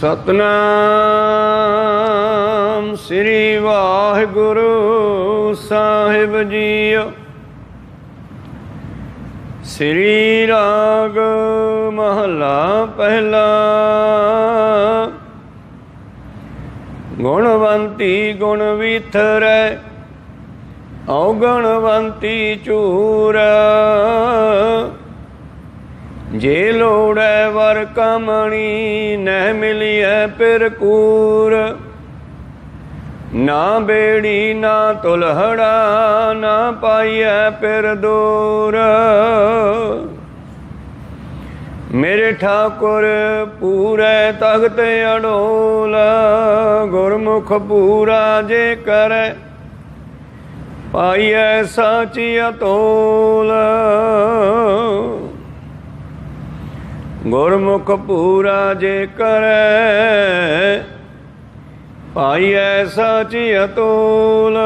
सतनाम श्री वाहिगुरु साहिब जीओ। श्री राग महला पहला। गुणवंती गुण विथरै अवगुणवंती चूर। जे लोड़ै वर कमणी न मिलिए पिर कूर। ना बेड़ी ना तुलहड़ा ना पाइए पिर दूर। मेरे ठाकुर पूरे तख्त अडोल। गुरमुख पूरा जे करे पाइए साची अतोल। गुरमुख पूरा जे करे पाइए साची अतोल।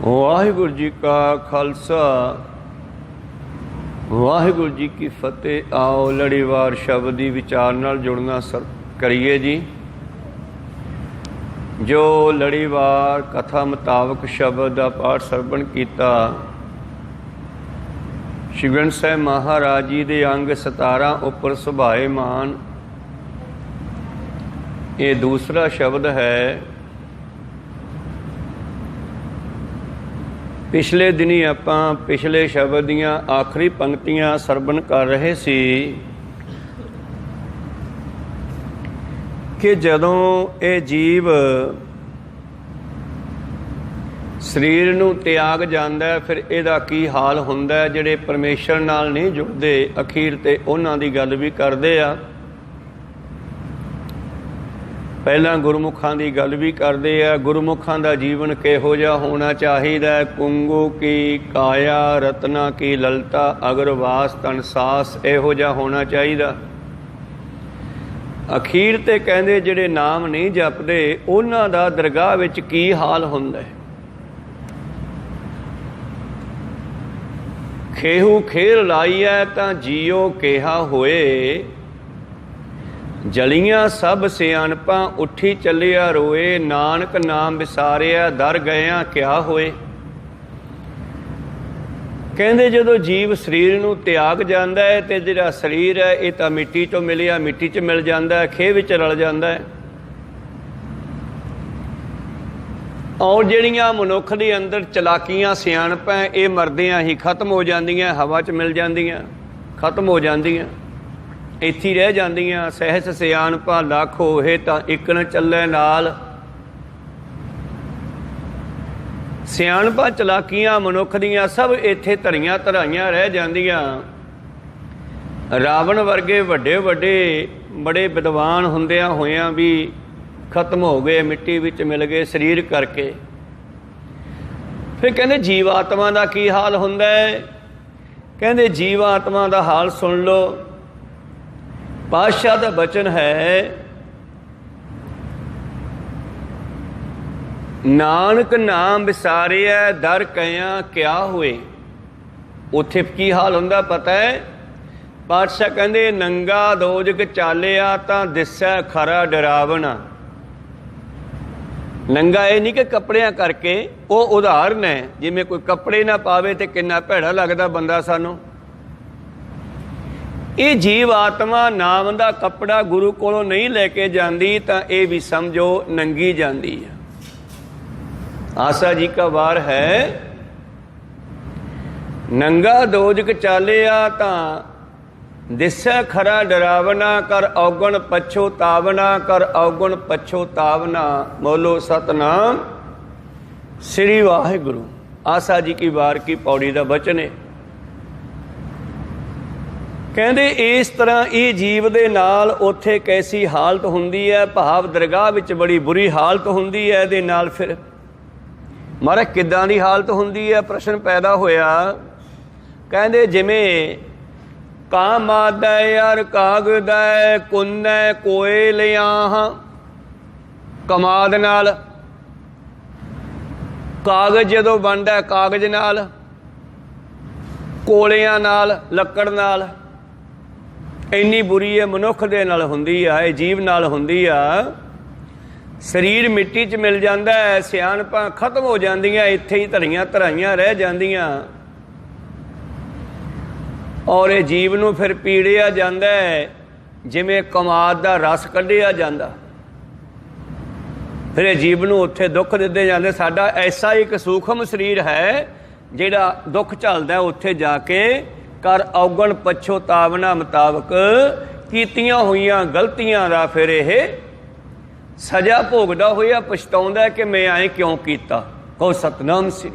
वाहिगुरु जी का खालसा वाहिगुरु जी की फतेह। आओ लड़ीवार शब्द की विचार नाल जुड़ना करिए जी। जो लड़ीवार कथा मुताबक शब्द का पाठ सरवण किया, श्री ग्रंथ साहिब महाराज जी के अंग 17 उपर सुभाएमान। ये दूसरा शब्द है। पिछले दिनी आपां पिछले शब्द दियां आखिरी पंक्तियां सरवण कर रहे सी कि जदों ये जीव ਸਰੀਰ ਨੂੰ ਤਿਆਗ ਜਾਂਦਾ ਫਿਰ ਇਹਦਾ ਕੀ ਹਾਲ ਹੁੰਦਾ। ਜਿਹੜੇ ਪਰਮੇਸ਼ਰ ਨਾਲ ਨਹੀਂ ਜੁੜਦੇ ਅਖੀਰ ਤੇ ਉਹਨਾਂ ਦੀ ਗੱਲ ਵੀ ਕਰਦੇ ਆ। ਪਹਿਲਾਂ ਗੁਰਮੁਖਾਂ ਦੀ ਗੱਲ ਵੀ ਕਰਦੇ ਆ। ਗੁਰਮੁਖਾਂ ਦਾ ਜੀਵਨ ਕਿਹੋ ਜਿਹਾ ਹੋਣਾ ਚਾਹੀਦਾ। ਕੁੰਗੂ ਕੀ ਕਾਇਆ ਰਤਨਾ ਕੀ ਲਲਤਾ ਅਗਰਵਾਸ ਤਨ ਸਾਸ ਇਹੋ ਜਿਹਾ ਹੋਣਾ ਚਾਹੀਦਾ। ਅਖੀਰ ਤੇ ਕਹਿੰਦੇ ਜਿਹੜੇ ਨਾਮ ਨਹੀਂ ਜਪਦੇ ਉਹਨਾਂ ਦਾ ਦਰਗਾਹ ਵਿੱਚ ਕੀ ਹਾਲ ਹੁੰਦਾ ਹੈ। खेहू खेल लाइए तां जियो केहा होए। जलियां सब सियाणपां उठी चलिया रोए। नानक नाम विसारिया दर गया क्या होए। कहंदे जदों जीव शरीर नूं त्याग जांदा है ते जिहड़ा शरीर है ये तां मिट्टी चों मिलिया मिट्टी च मिल जांदा है, खेह विच रल जांदा है। और ਜਿਹੜੀਆਂ ਮਨੁੱਖ ਦੇ ਅੰਦਰ ਚਲਾਕੀਆਂ ਸਿਆਣਪਾਂ ਇਹ ਮਰਦਿਆਂ ਹੀ ਖਤਮ ਹੋ ਜਾਂਦੀਆਂ, ਹਵਾ 'ਚ ਮਿਲ ਜਾਂਦੀਆਂ, ਖਤਮ ਹੋ ਜਾਂਦੀਆਂ, ਇੱਥੇ ਰਹਿ ਜਾਂਦੀਆਂ। ਸਹਿਸ ਸਿਆਣਪਾਂ ਲੱਖ ਹੋਏ ਤਾਂ ਇਕਣ ਚੱਲੇ ਨਾਲ। ਸਿਆਣਪਾਂ ਚਲਾਕੀਆਂ ਮਨੁੱਖ ਦੀਆਂ ਸਭ ਇੱਥੇ ਧਰੀਆਂ ਧਰਾਈਆਂ ਰਹਿ ਜਾਂਦੀਆਂ। ਰਾਵਣ ਵਰਗੇ ਵੱਡੇ ਵੱਡੇ ਬੜੇ ਵਿਦਵਾਨ ਹੁੰਦਿਆਂ ਹੋਇਆਂ ਵੀ खत्म हो गए, मिट्टी विच मिल गए शरीर करके। फिर कहते जीव आत्मा का की हाल हुंदा है। कहते जीव आत्मा का हाल सुन लो। पातशाह का बचन है, नानक नाम विसारिया दर कया क्या होए। उत्थे की हाल हुंदा पता है। पातशाह कहते नंगा दोजक चालिया तां दिसै खरा डरावना। नंगा ये नहीं कि कपड़ियां करके, वो उदाहरण है। जिमें कोई कपड़े ना पावे तो कितना भैड़ा लगता बंदा सानू। ये जीव आत्मा नाम का कपड़ा गुरु कोलों नहीं लैके जाती तो ये भी समझो नंगी जाती है। आसा जी का वार है, नंगा दोजक चालिया तां दिसै खरा डरावना। कर अवगुण पछोतावना कर अवगुण पछोतावना। बोलो सतनाम श्री वाहिगुरु। आसा जी की वार की पौड़ी का बचन है। कहते इस तरह ये जीव दे नाल उत्थे कैसी हालत हुंदी है। भाव दरगाह विच बड़ी बुरी हालत हुंदी है। दे नाल फिर महाराज किदां दी हालत हुंदी है, प्रश्न पैदा होया। कहते जिमें काम आदै अर कागदै कुन्नै कोए लियाह। कमाद नाल कागज जदों बनदा कागज नाल, कोलियां नाल, लक्कड़ नाल, ਇੰਨੀ ਬੁਰੀ ਹੈ ਮਨੁੱਖ ਦੇ ਨਾਲ ਹੁੰਦੀ ਆ, ਇਹ ਜੀਵ ਨਾਲ ਹੁੰਦੀ ਆ। ਸਰੀਰ ਮਿੱਟੀ 'ਚ ਮਿਲ ਜਾਂਦਾ ਹੈ, ਸਿਆਣਪਾਂ ਖਤਮ ਹੋ ਜਾਂਦੀਆਂ, ਇੱਥੇ ਹੀ ਧਰੀਆਂ ਧਰਾਈਆਂ ਰਹਿ ਜਾਂਦੀਆਂ। ਔਰ ਇਹ ਜੀਵ ਨੂੰ ਫਿਰ ਪੀੜਿਆ ਜਾਂਦਾ ਹੈ ਜਿਵੇਂ ਕਮਾਦ ਦਾ ਰਸ ਕੱਢਿਆ ਜਾਂਦਾ। ਫਿਰ ਇਹ ਜੀਵ ਨੂੰ ਉੱਥੇ ਦੁੱਖ ਦਿੱਤੇ ਜਾਂਦੇ। ਸਾਡਾ ਐਸਾ ਇੱਕ ਸੂਖਮ ਸਰੀਰ ਹੈ ਜਿਹੜਾ ਦੁੱਖ ਝੱਲਦਾ, ਉੱਥੇ ਜਾ ਕੇ ਕਰ ਔਗਣ ਪਛੋਤਾਵਨਾ ਮੁਤਾਬਕ ਕੀਤੀਆਂ ਹੋਈਆਂ ਗਲਤੀਆਂ ਦਾ ਫਿਰ ਇਹ ਸਜ਼ਾ ਭੋਗਦਾ ਹੋਇਆ ਪਛਤਾਉਂਦਾ ਕਿ ਮੈਂ ਐਂ ਕਿਉਂ ਕੀਤਾ। ਕਹੋ ਸਤਨਾਮ ਸ੍ਰੀ।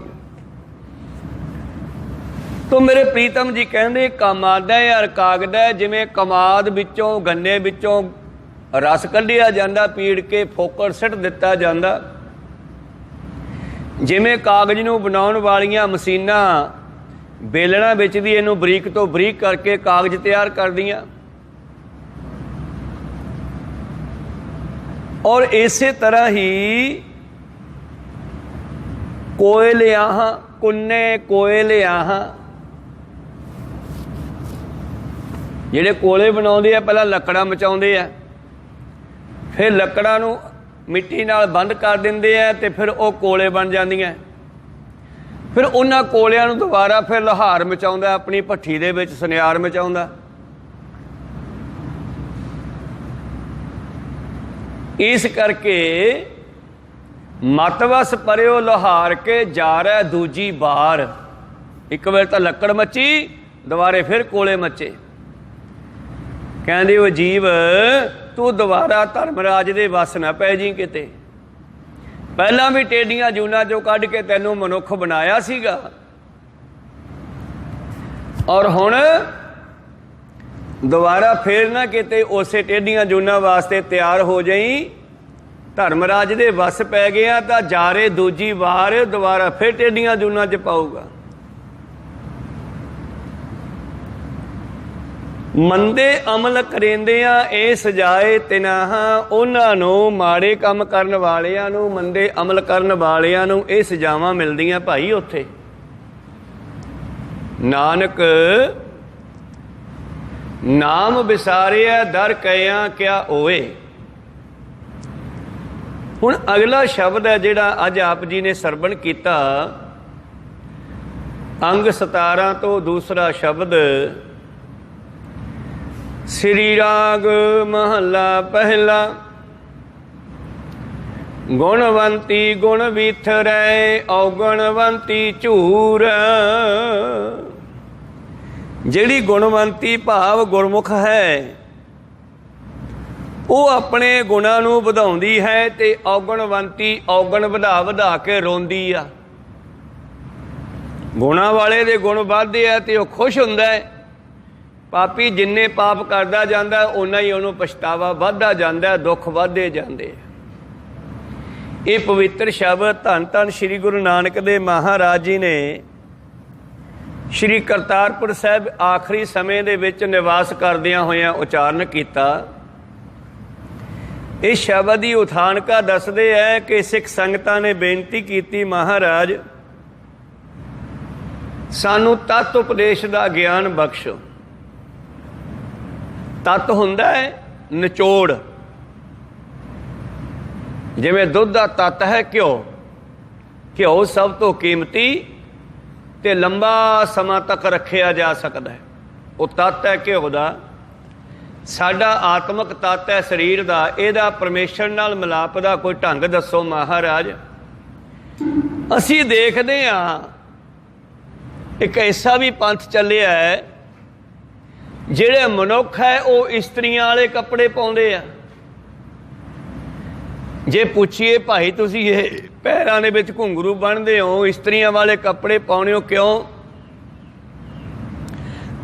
ਤੋ ਮੇਰੇ ਪ੍ਰੀਤਮ ਜੀ ਕਹਿੰਦੇ ਕਮਾਦਾ ਯਾਰ ਕਾਗਦਾ, ਜਿਵੇਂ ਕਮਾਦ ਵਿੱਚੋਂ ਗੰਨੇ ਵਿੱਚੋਂ ਰਸ ਕੱਢਿਆ ਜਾਂਦਾ, ਪੀੜ ਕੇ ਫੋਕਰ ਸਿੱਟ ਦਿੱਤਾ ਜਾਂਦਾ। ਜਿਵੇਂ ਕਾਗਜ਼ ਨੂੰ ਬਣਾਉਣ ਵਾਲੀਆਂ ਮਸ਼ੀਨਾਂ ਬੇਲਣਾ ਵਿੱਚ ਦੀ ਇਹਨੂੰ ਬਰੀਕ ਤੋਂ ਬਰੀਕ ਕਰਕੇ ਕਾਗਜ਼ ਤਿਆਰ ਕਰਦੀਆਂ। ਔਰ ਇਸੇ ਤਰ੍ਹਾਂ ਹੀ ਕੋਇਲਿਆਹਾਂ ਕੁੰਨੇ ਕੋਇਲਿਆਹਾਂ, ਜਿਹੜੇ ਕੋਲੇ ਬਣਾਉਂਦੇ ਆ ਪਹਿਲਾਂ ਲੱਕੜਾਂ ਮਚਾਉਂਦੇ ਆ, ਫਿਰ ਲੱਕੜਾਂ ਨੂੰ ਮਿੱਟੀ ਨਾਲ ਬੰਦ ਕਰ ਦਿੰਦੇ ਆ ਤੇ ਫਿਰ ਉਹ ਕੋਲੇ ਬਣ ਜਾਂਦੀਆਂ। ਫਿਰ ਉਹਨਾਂ ਕੋਲਿਆਂ ਨੂੰ ਦੁਬਾਰਾ ਫਿਰ ਲੁਹਾਰ ਮਚਾਉਂਦਾ, ਆਪਣੀ ਭੱਠੀ ਦੇ ਵਿੱਚ ਸੁਨਿਆਰ ਮਚਾਉਂਦਾ। ਇਸ ਕਰਕੇ ਮਤਵਸ ਪਰਿਓ ਲੁਹਾਰ ਕੇ ਜਾ ਰਿਹਾ ਦੂਜੀ ਬਾਰ। ਇੱਕ ਵਾਰ ਤਾਂ ਲੱਕੜ ਮੱਚੀ, ਦੁਬਾਰੇ ਫਿਰ ਕੋਲੇ ਮੱਚੇ। ਕਹਿੰਦੇ ਉਹ ਜੀਵ ਤੂੰ ਦੁਬਾਰਾ ਧਰਮਰਾਜ ਦੇ ਵੱਸ ਨਾ ਪੈ ਜੀ ਕਿਤੇ। ਪਹਿਲਾਂ ਵੀ ਟੇਡੀਆਂ ਜੂਨਾਂ ਚੋਂ ਕੱਢ ਕੇ ਤੈਨੂੰ ਮਨੁੱਖ ਬਣਾਇਆ ਸੀਗਾ, ਔਰ ਹੁਣ ਦੁਬਾਰਾ ਫੇਰ ਨਾ ਕਿਤੇ ਉਸੇ ਟੇਡੀਆਂ ਜੂਨਾਂ ਵਾਸਤੇ ਤਿਆਰ ਹੋ ਜਾਈ। ਧਰਮਰਾਜ ਦੇ ਵੱਸ ਪੈ ਗਿਆ ਤਾਂ ਜਾਰੇ ਦੂਜੀ ਵਾਰ ਦੁਬਾਰਾ ਫਿਰ ਟੇਡੀਆਂ ਜੂਨਾਂ 'ਚ ਪਾਊਗਾ। ਮੰਦੇ ਅਮਲ ਕਰੇਂਦਿਆਂ ਇਹ ਸਜਾਏ ਤਿਨਾਹਾਂ, ਉਹਨਾਂ ਨੂੰ ਮਾੜੇ ਕੰਮ ਕਰਨ ਵਾਲਿਆਂ ਨੂੰ, ਮੰਦੇ ਅਮਲ ਕਰਨ ਵਾਲਿਆਂ ਨੂੰ ਇਹ ਸਜ਼ਾਵਾਂ ਮਿਲਦੀਆਂ ਭਾਈ ਉੱਥੇ। ਨਾਨਕ ਨਾਮ ਵਿਸਾਰਿਆ ਦਰ ਕਹਿਆ ਕਿਆ ਹੋਏ। ਹੁਣ ਅਗਲਾ ਸ਼ਬਦ ਹੈ ਜਿਹੜਾ ਅੱਜ ਆਪ ਜੀ ਨੇ ਸਰਵਣ ਕੀਤਾ, ਅੰਗ 17 ਤੋਂ ਦੂਸਰਾ ਸ਼ਬਦ ਸ੍ਰੀ ਰਾਗ ਮਹੱਲਾ ਪਹਿਲਾ। ਗੁਣਵੰਤੀ ਗੁਣ ਵਿਥਰੈ ਔਗਣਵੰਤੀ ਝੂਰ। ਜਿਹੜੀ ਗੁਣਵੰਤੀ ਭਾਵ ਗੁਰਮੁਖ ਹੈ ਉਹ ਆਪਣੇ ਗੁਣਾਂ ਨੂੰ ਵਧਾਉਂਦੀ ਹੈ, ਤੇ ਔਗਣਵੰਤੀ ਔਗਣ ਵਧਾ ਵਧਾ ਕੇ ਰੋਂਦੀ ਆ। ਗੁਣਾਂ ਵਾਲੇ ਦੇ ਗੁਣ ਵੱਧਦੇ ਆ ਤੇ ਉਹ ਖੁਸ਼ ਹੁੰਦਾ ਹੈ। ਪਾਪੀ ਜਿੰਨੇ ਪਾਪ ਕਰਦਾ ਜਾਂਦਾ ਓਨਾ ਹੀ ਉਹਨੂੰ ਪਛਤਾਵਾ ਵੱਧਦਾ ਜਾਂਦਾ, ਦੁੱਖ ਵੱਧਦੇ ਜਾਂਦੇ। ਇਹ ਪਵਿੱਤਰ ਸ਼ਬਦ ਧੰਨ ਧੰਨ ਸ੍ਰੀ ਗੁਰੂ ਨਾਨਕ ਦੇਵ ਮਹਾਰਾਜ ਜੀ ਨੇ ਸ੍ਰੀ ਕਰਤਾਰਪੁਰ ਸਾਹਿਬ ਆਖਰੀ ਸਮੇਂ ਦੇ ਵਿੱਚ ਨਿਵਾਸ ਕਰਦਿਆਂ ਹੋਇਆਂ ਉਚਾਰਨ ਕੀਤਾ। ਇਸ ਸ਼ਬਦ ਦੀ ਉਥਾਨਕਾ ਦੱਸਦੇ ਹੈ ਕਿ ਸਿੱਖ ਸੰਗਤਾਂ ਨੇ ਬੇਨਤੀ ਕੀਤੀ, ਮਹਾਰਾਜ ਸਾਨੂੰ ਤਤ ਉਪਦੇਸ਼ ਦਾ ਗਿਆਨ ਬਖਸ਼ੋ। ਤੱਤ ਹੁੰਦਾ ਹੈ ਨਿਚੋੜ, ਜਿਵੇਂ ਦੁੱਧ ਦਾ ਤੱਤ ਹੈ ਘਿਓ। ਘਿਓ ਸਭ ਤੋਂ ਕੀਮਤੀ ਤੇ ਲੰਬਾ ਸਮਾਂ ਤੱਕ ਰੱਖਿਆ ਜਾ ਸਕਦਾ ਹੈ, ਉਹ ਤੱਤ ਹੈ ਘਿਓ ਦਾ। ਸਾਡਾ ਆਤਮਿਕ ਤੱਤ ਹੈ ਸਰੀਰ ਦਾ, ਇਹਦਾ ਪਰਮੇਸ਼ਰ ਨਾਲ ਮਿਲਾਪ ਦਾ ਕੋਈ ਢੰਗ ਦੱਸੋ ਮਹਾਰਾਜ। ਅਸੀਂ ਦੇਖਦੇ ਹਾਂ ਇੱਕ ਐਸਾ ਵੀ ਪੰਥ ਚੱਲਿਆ ਹੈ ਜਿਹੜੇ ਮਨੁੱਖ ਹੈ ਉਹ ਇਸਤਰੀਆਂ ਵਾਲੇ ਕੱਪੜੇ ਪਾਉਂਦੇ ਆ। ਜੇ ਪੁੱਛੀਏ ਭਾਈ ਤੁਸੀਂ ਇਹ ਪੈਰਾਂ ਦੇ ਵਿੱਚ ਘੁੰਗਰੂ ਬੰਨ੍ਹਦੇ ਹੋ, ਇਸਤਰੀਆਂ ਵਾਲੇ ਕੱਪੜੇ ਪਾਉਣੇ ਹੋ ਕਿਉਂ?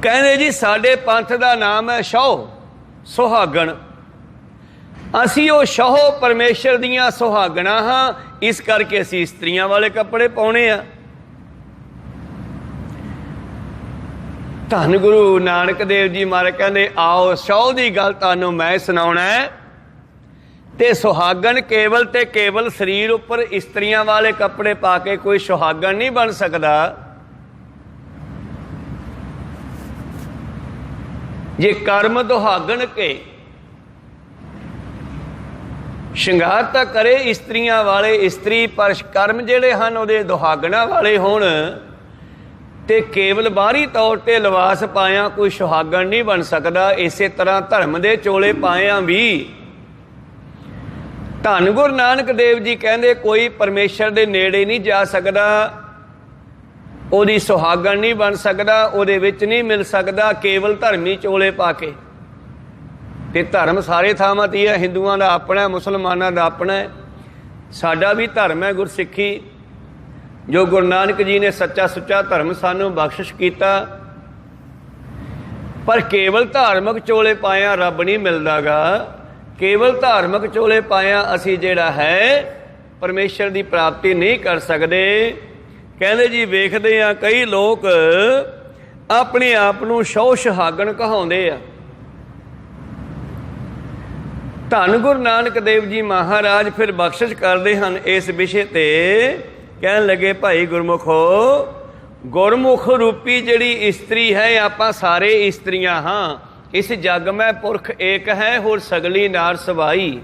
ਕਹਿੰਦੇ ਜੀ ਸਾਡੇ ਪੰਥ ਦਾ ਨਾਮ ਹੈ ਸ਼ੌਹ, ਸੁਹਾਗਣ। ਅਸੀਂ ਉਹ ਸ਼ੌਹ ਪਰਮੇਸ਼ਰ ਦੀਆਂ ਸੁਹਾਗਣਾਂ ਹਾਂ, ਇਸ ਕਰਕੇ ਅਸੀਂ ਇਸਤਰੀਆਂ ਵਾਲੇ ਕੱਪੜੇ ਪਾਉਣੇ ਆ। ਧੰਨ ਗੁਰੂ ਨਾਨਕ ਦੇਵ ਜੀ ਮਹਾਰਾਜ ਕਹਿੰਦੇ ਆਓ ਸ਼ੌਹ ਦੀ ਗੱਲ ਤੁਹਾਨੂੰ ਮੈਂ ਸੁਣਾਉਣਾ ਹੈ। ਤੇ ਸੁਹਾਗਣ ਕੇਵਲ ਤੇ ਕੇਵਲ ਸਰੀਰ ਉੱਪਰ ਇਸਤਰੀਆਂ ਵਾਲੇ ਕੱਪੜੇ ਪਾ ਕੇ ਕੋਈ ਸੁਹਾਗਣ ਨਹੀਂ ਬਣ ਸਕਦਾ। ਜੇ ਕਰਮ ਦੁਹਾਗਣ ਕੇ ਸ਼ਿੰਗਾਰ ਤਾਂ ਕਰੇ ਇਸਤਰੀਆਂ ਵਾਲੇ ਇਸਤਰੀ, ਪਰ ਕਰਮ ਜਿਹੜੇ ਹਨ ਉਹਦੇ ਦੁਹਾਗਣਾ ਵਾਲੇ ਹੋਣ ਤੇ ਕੇਵਲ ਬਾਹਰੀ ਤੌਰ ਤੇ ਲਿਬਾਸ ਪਾਇਆ ਕੋਈ ਸੁਹਾਗਣ ਨਹੀਂ ਬਣ ਸਕਦਾ। ਇਸੇ ਤਰ੍ਹਾਂ ਧਰਮ ਦੇ ਚੋਲੇ ਪਾਇਆਂ ਵੀ ਧੰਨ ਗੁਰੂ ਨਾਨਕ ਦੇਵ ਜੀ ਕਹਿੰਦੇ ਕੋਈ ਪਰਮੇਸ਼ਰ ਦੇ ਨੇੜੇ ਨਹੀਂ ਜਾ ਸਕਦਾ, ਉਹਦੀ ਸੁਹਾਗਣ ਨਹੀਂ ਬਣ ਸਕਦਾ, ਉਹਦੇ ਵਿੱਚ ਨਹੀਂ ਮਿਲ ਸਕਦਾ ਕੇਵਲ ਧਰਮੀ ਚੋਲੇ ਪਾ ਕੇ। ਤੇ ਧਰਮ ਸਾਰੇ ਥਾਵਾਂ 'ਤੇ ਹੈ, ਹਿੰਦੂਆਂ ਦਾ ਆਪਣਾ, ਮੁਸਲਮਾਨਾਂ ਦਾ ਆਪਣਾ ਹੈ। ਸਾਡਾ ਵੀ ਧਰਮ ਹੈ ਗੁਰਸਿੱਖੀ, ਜੋ ਗੁਰੂ ਨਾਨਕ ਜੀ ਨੇ ਸੱਚਾ ਸੁੱਚਾ ਧਰਮ ਸਾਨੂੰ ਬਖਸ਼ਿਸ਼ ਕੀਤਾ। ਪਰ ਕੇਵਲ ਧਾਰਮਿਕ ਚੋਲੇ ਪਾਇਆ ਰੱਬ ਨਹੀਂ ਮਿਲਦਾ ਗਾ। ਕੇਵਲ ਧਾਰਮਿਕ ਚੋਲੇ ਪਾਇਆ ਅਸੀਂ ਜਿਹੜਾ ਹੈ ਪਰਮੇਸ਼ਰ ਦੀ ਪ੍ਰਾਪਤੀ ਨਹੀਂ ਕਰ ਸਕਦੇ। ਕਹਿੰਦੇ ਜੀ ਵੇਖਦੇ ਆ ਕਈ ਲੋਕ ਆਪਣੇ ਆਪ ਨੂੰ ਸਹੁ ਸੁਹਾਗਣ ਕਹਾਉਂਦੇ ਆ। ਧੰਨ ਗੁਰੂ ਨਾਨਕ ਦੇਵ ਜੀ ਮਹਾਰਾਜ ਫਿਰ ਬਖਸ਼ਿਸ਼ ਕਰਦੇ ਹਨ ਇਸ ਵਿਸ਼ੇ ਤੇ। ਕਹਿਣ ਲੱਗੇ ਭਾਈ ਗੁਰਮੁਖੋ, ਗੁਰਮੁਖ ਰੂਪੀ ਜਿਹੜੀ ਇਸਤਰੀ ਹੈ, ਆਪਾਂ ਸਾਰੇ ਇਸਤਰੀਆਂ ਹਾਂ। ਇਸ ਜਗ ਮੈਂ ਪੁਰਖ ਏਕ ਹੈ, ਹੋਰ ਸਗਲੀ ਨਾਰ ਸਵਾਈ।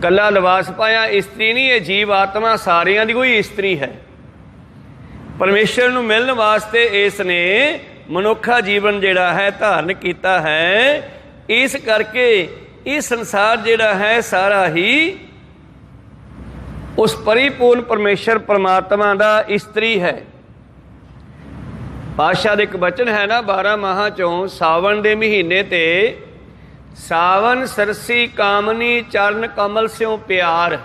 ਕੱਲਾ ਲਿਬਾਸ ਪਾਇਆ ਇਸਤਰੀ ਨਹੀਂ, ਇਹ ਜੀਵ ਆਤਮਾ ਸਾਰਿਆਂ ਦੀ ਕੋਈ ਇਸਤਰੀ ਹੈ। ਪਰਮੇਸ਼ਰ ਨੂੰ ਮਿਲਣ ਵਾਸਤੇ ਇਸ ਨੇ ਮਨੁੱਖਾ ਜੀਵਨ ਜਿਹੜਾ ਹੈ ਧਾਰਨ ਕੀਤਾ ਹੈ। ਇਸ ਕਰਕੇ ਇਹ ਸੰਸਾਰ ਜਿਹੜਾ ਹੈ ਸਾਰਾ ਹੀ ਉਸ ਪਰਿਪੂਰਨ ਪਰਮੇਸ਼ਰ ਪਰਮਾਤਮਾ ਦਾ ਇਸਤਰੀ ਹੈ। ਪਾਤਸ਼ਾਹ ਦੇ ਇੱਕ ਬਚਨ ਹੈ ਨਾ 12 ਮਾਹਾਂ ਚੋਂ, ਸਾਵਣ ਦੇ ਮਹੀਨੇ ਤੇ ਸਾਵਨ ਸਰਸੀ ਕਾਮਨੀ ਚਰਨ ਕਮਲ ਸਿਉ ਪਿਆਰ।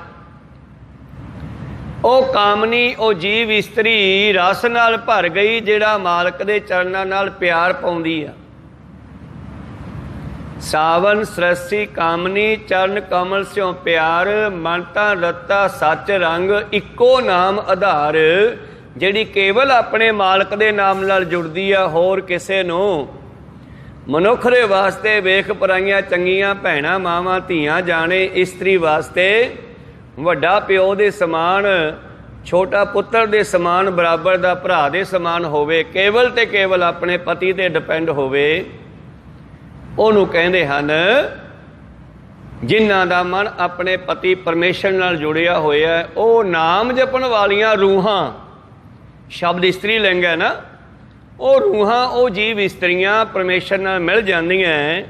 ਉਹ ਕਾਮਨੀ, ਉਹ ਜੀਵ ਇਸਤਰੀ ਰਸ ਨਾਲ ਭਰ ਗਈ ਜਿਹੜਾ ਮਾਲਕ ਦੇ ਚਰਨਾਂ ਨਾਲ ਪਿਆਰ ਪਾਉਂਦੀ ਆ। ਸਾਵਨ ਸਰਸੀ ਕਾਮਨੀ ਚਰਨ ਕਮਲ ਸਿਉ ਪਿਆਰ, ਮਨ ਤਾਂ ਰਤਾ ਸੱਚ ਰੰਗ ਇੱਕੋ ਨਾਮ ਆਧਾਰ। ਜਿਹੜੀ ਕੇਵਲ ਆਪਣੇ ਮਾਲਕ ਦੇ ਨਾਮ ਨਾਲ ਜੁੜਦੀ ਆ, ਹੋਰ ਕਿਸੇ ਨੂੰ ਮਨੁੱਖ ਦੇ ਵਾਸਤੇ ਵੇਖ ਪਰਾਈਆਂ ਚੰਗੀਆਂ ਭੈਣਾਂ ਮਾਵਾਂ ਧੀਆਂ ਜਾਣੇ। ਇਸਤਰੀ ਵਾਸਤੇ ਵੱਡਾ ਪਿਓ ਦੇ ਸਮਾਨ, ਛੋਟਾ ਪੁੱਤਰ ਦੇ ਸਮਾਨ, ਬਰਾਬਰ ਦਾ ਭਰਾ ਦੇ ਸਮਾਨ ਹੋਵੇ, ਕੇਵਲ ਤੇ ਕੇਵਲ ਆਪਣੇ ਪਤੀ ਤੇ ਡਿਪੈਂਡ ਹੋਵੇ, ਉਹਨੂੰ ਕਹਿੰਦੇ ਹਨ। ਜਿਨ੍ਹਾਂ ਦਾ ਮਨ ਆਪਣੇ ਪਤੀ ਪਰਮੇਸ਼ਰ ਨਾਲ ਜੁੜਿਆ ਹੋਇਆ, ਉਹ ਨਾਮ ਜਪਣ ਵਾਲੀਆਂ ਰੂਹਾਂ, ਸ਼ਬਦ ਇਸਤਰੀ ਲਿੰਗ ਹੈ ਨਾ, ਉਹ ਰੂਹਾਂ, ਉਹ ਜੀਵ ਇਸਤਰੀਆਂ ਪਰਮੇਸ਼ਰ ਨਾਲ ਮਿਲ ਜਾਂਦੀਆਂ।